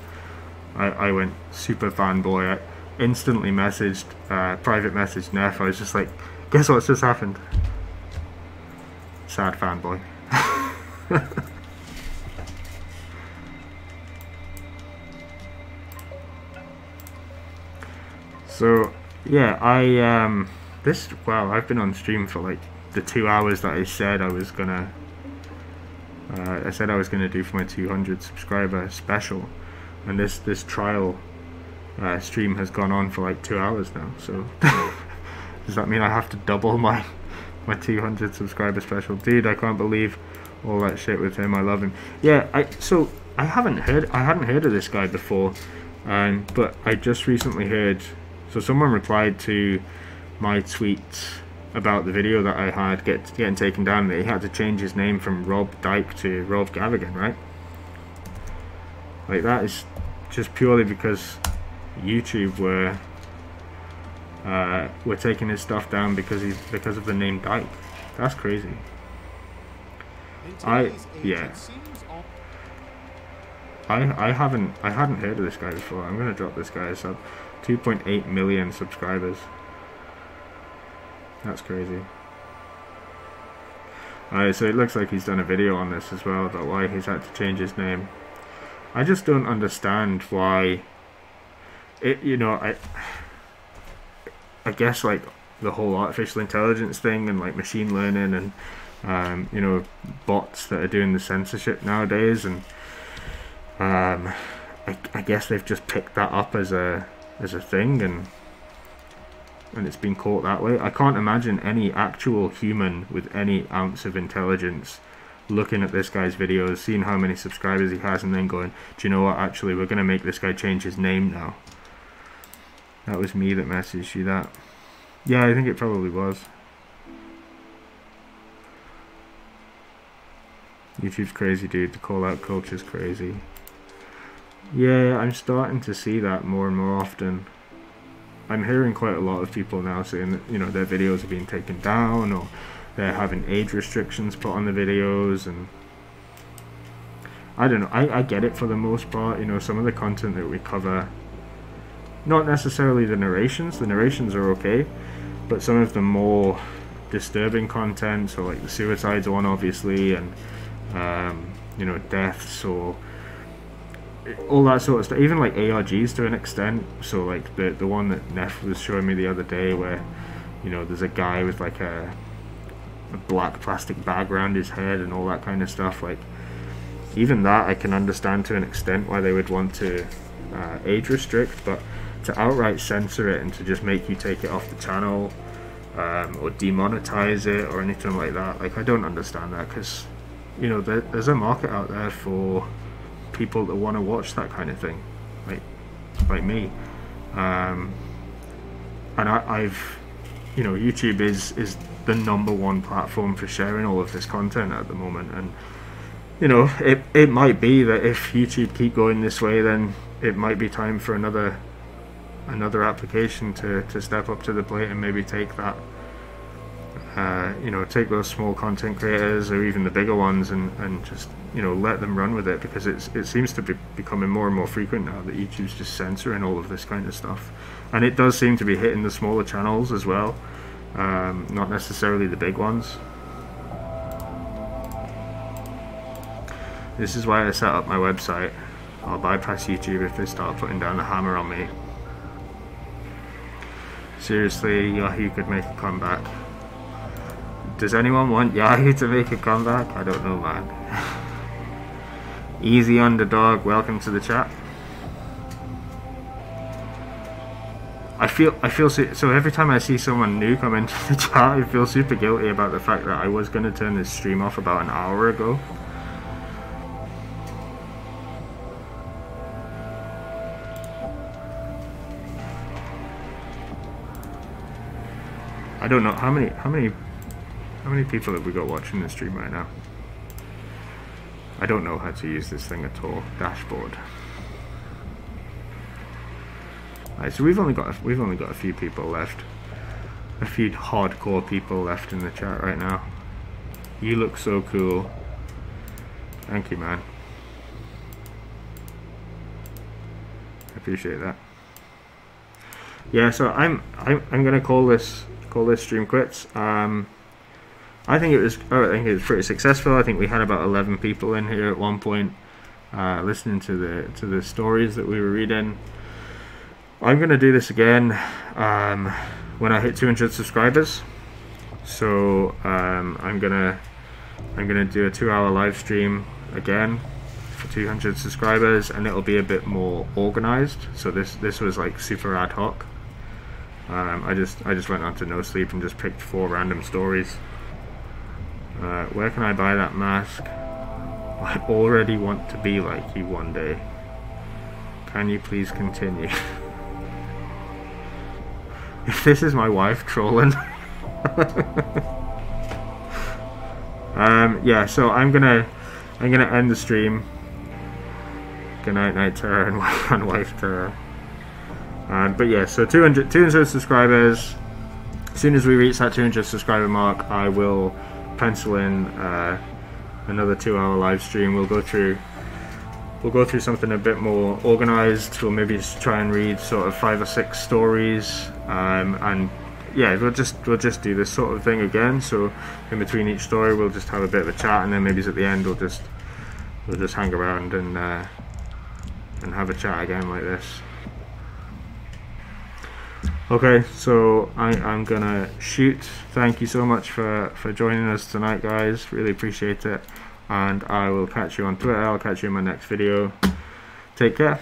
I went super fanboy. I instantly messaged, private messaged Neff. I was just like, guess what's just happened? Sad fanboy. So yeah, I've been on stream for like the 2 hours that I said I was gonna do for my 200 subscriber special, and this trial stream has gone on for like 2 hours now. So does that mean I have to double my 200 subscriber special? Dude, I can't believe all that shit with him. I love him. Yeah, I hadn't heard of this guy before, but I just recently heard. So someone replied to my tweet about the video that I had getting taken down, that he had to change his name from Rob Dyke to Rob Gavigan, right? Like, that is just purely because YouTube were taking his stuff down because of the name Dyke. That's crazy. I hadn't heard of this guy before. I'm gonna drop this guy a sub. 2.8 million subscribers. That's crazy. So it looks like he's done a video on this as well about why he's had to change his name. I just don't understand why. You know, I guess like the whole artificial intelligence thing and like machine learning and you know, bots that are doing the censorship nowadays, and I guess they've just picked that up as a thing, and it's been caught that way. I can't imagine any actual human with any ounce of intelligence looking at this guy's videos, seeing how many subscribers he has, and then going, do you know what, actually we're going to make this guy change his name now. That was me that messaged you that. Yeah, I think it probably was. YouTube's crazy, dude. The call out culture's crazy. Yeah, I'm starting to see that more and more often. I'm hearing quite a lot of people now saying that, you know, their videos are being taken down, or they're having age restrictions put on the videos, and I don't know, I get it for the most part. You know, some of the content that we cover, not necessarily the narrations are okay, but some of the more disturbing content, so like the suicides one obviously, and you know, deaths or all that sort of stuff, even like ARGs to an extent. So like the one that Neff was showing me the other day, where, you know, there's a guy with like a black plastic bag around his head and all that kind of stuff. Like, even that I can understand to an extent why they would want to age restrict, but to outright censor it and to just make you take it off the channel, or demonetize it or anything like that, like, I don't understand that, because, you know, there's a market out there for people that want to watch that kind of thing, like me. And I've, you know, YouTube is the #1 platform for sharing all of this content at the moment, and you know, it might be that if YouTube keep going this way, then it might be time for another application to step up to the plate and maybe take that, you know, take those small content creators or even the bigger ones and just, you know, let them run with it, because it seems to be becoming more and more frequent now that YouTube's just censoring all of this kind of stuff, and it does seem to be hitting the smaller channels as well, not necessarily the big ones. This is why I set up my website. I'll bypass YouTube if they start putting down the hammer on me. Seriously, Yahoo could make a comeback. Does anyone want Yahoo to make a comeback? I don't know, man. Easy Underdog, welcome to the chat. I feel so every time I see someone new come into the chat, I feel super guilty about the fact that I was going to turn this stream off about an hour ago. I don't know how many people have we got watching the stream right now. I don't know how to use this thing at all. Dashboard. Right, so we've only got a few people left. A few hardcore people left in the chat right now. You look so cool. Thank you, man. I appreciate that. Yeah, so I'm gonna call this stream quits. I think it was pretty successful. I think we had about 11 people in here at one point, listening to the stories that we were reading. I'm gonna do this again when I hit 200 subscribers. So I'm gonna do a 2-hour live stream again for 200 subscribers, and it'll be a bit more organized. So this was like super ad hoc. I just went on to No Sleep and just picked 4 random stories. Where can I buy that mask? I already want to be like you one day. Can you please continue? If this is my wife trolling. Yeah, so I'm gonna end the stream. Good night, Night Terror and Wife Terror. But yeah, so 200 subscribers. As soon as we reach that 200 subscriber mark, I will pencil in another 2-hour live stream. We'll go through something a bit more organized. We'll maybe just try and read sort of 5 or 6 stories, and yeah, we'll just do this sort of thing again. So in between each story, we'll just have a bit of a chat, and then maybe at the end we'll just hang around and have a chat again like this. Okay, so I'm gonna shoot. Thank you so much for joining us tonight, guys. Really appreciate it, and I will catch you on Twitter. I'll catch you in my next video. Take care.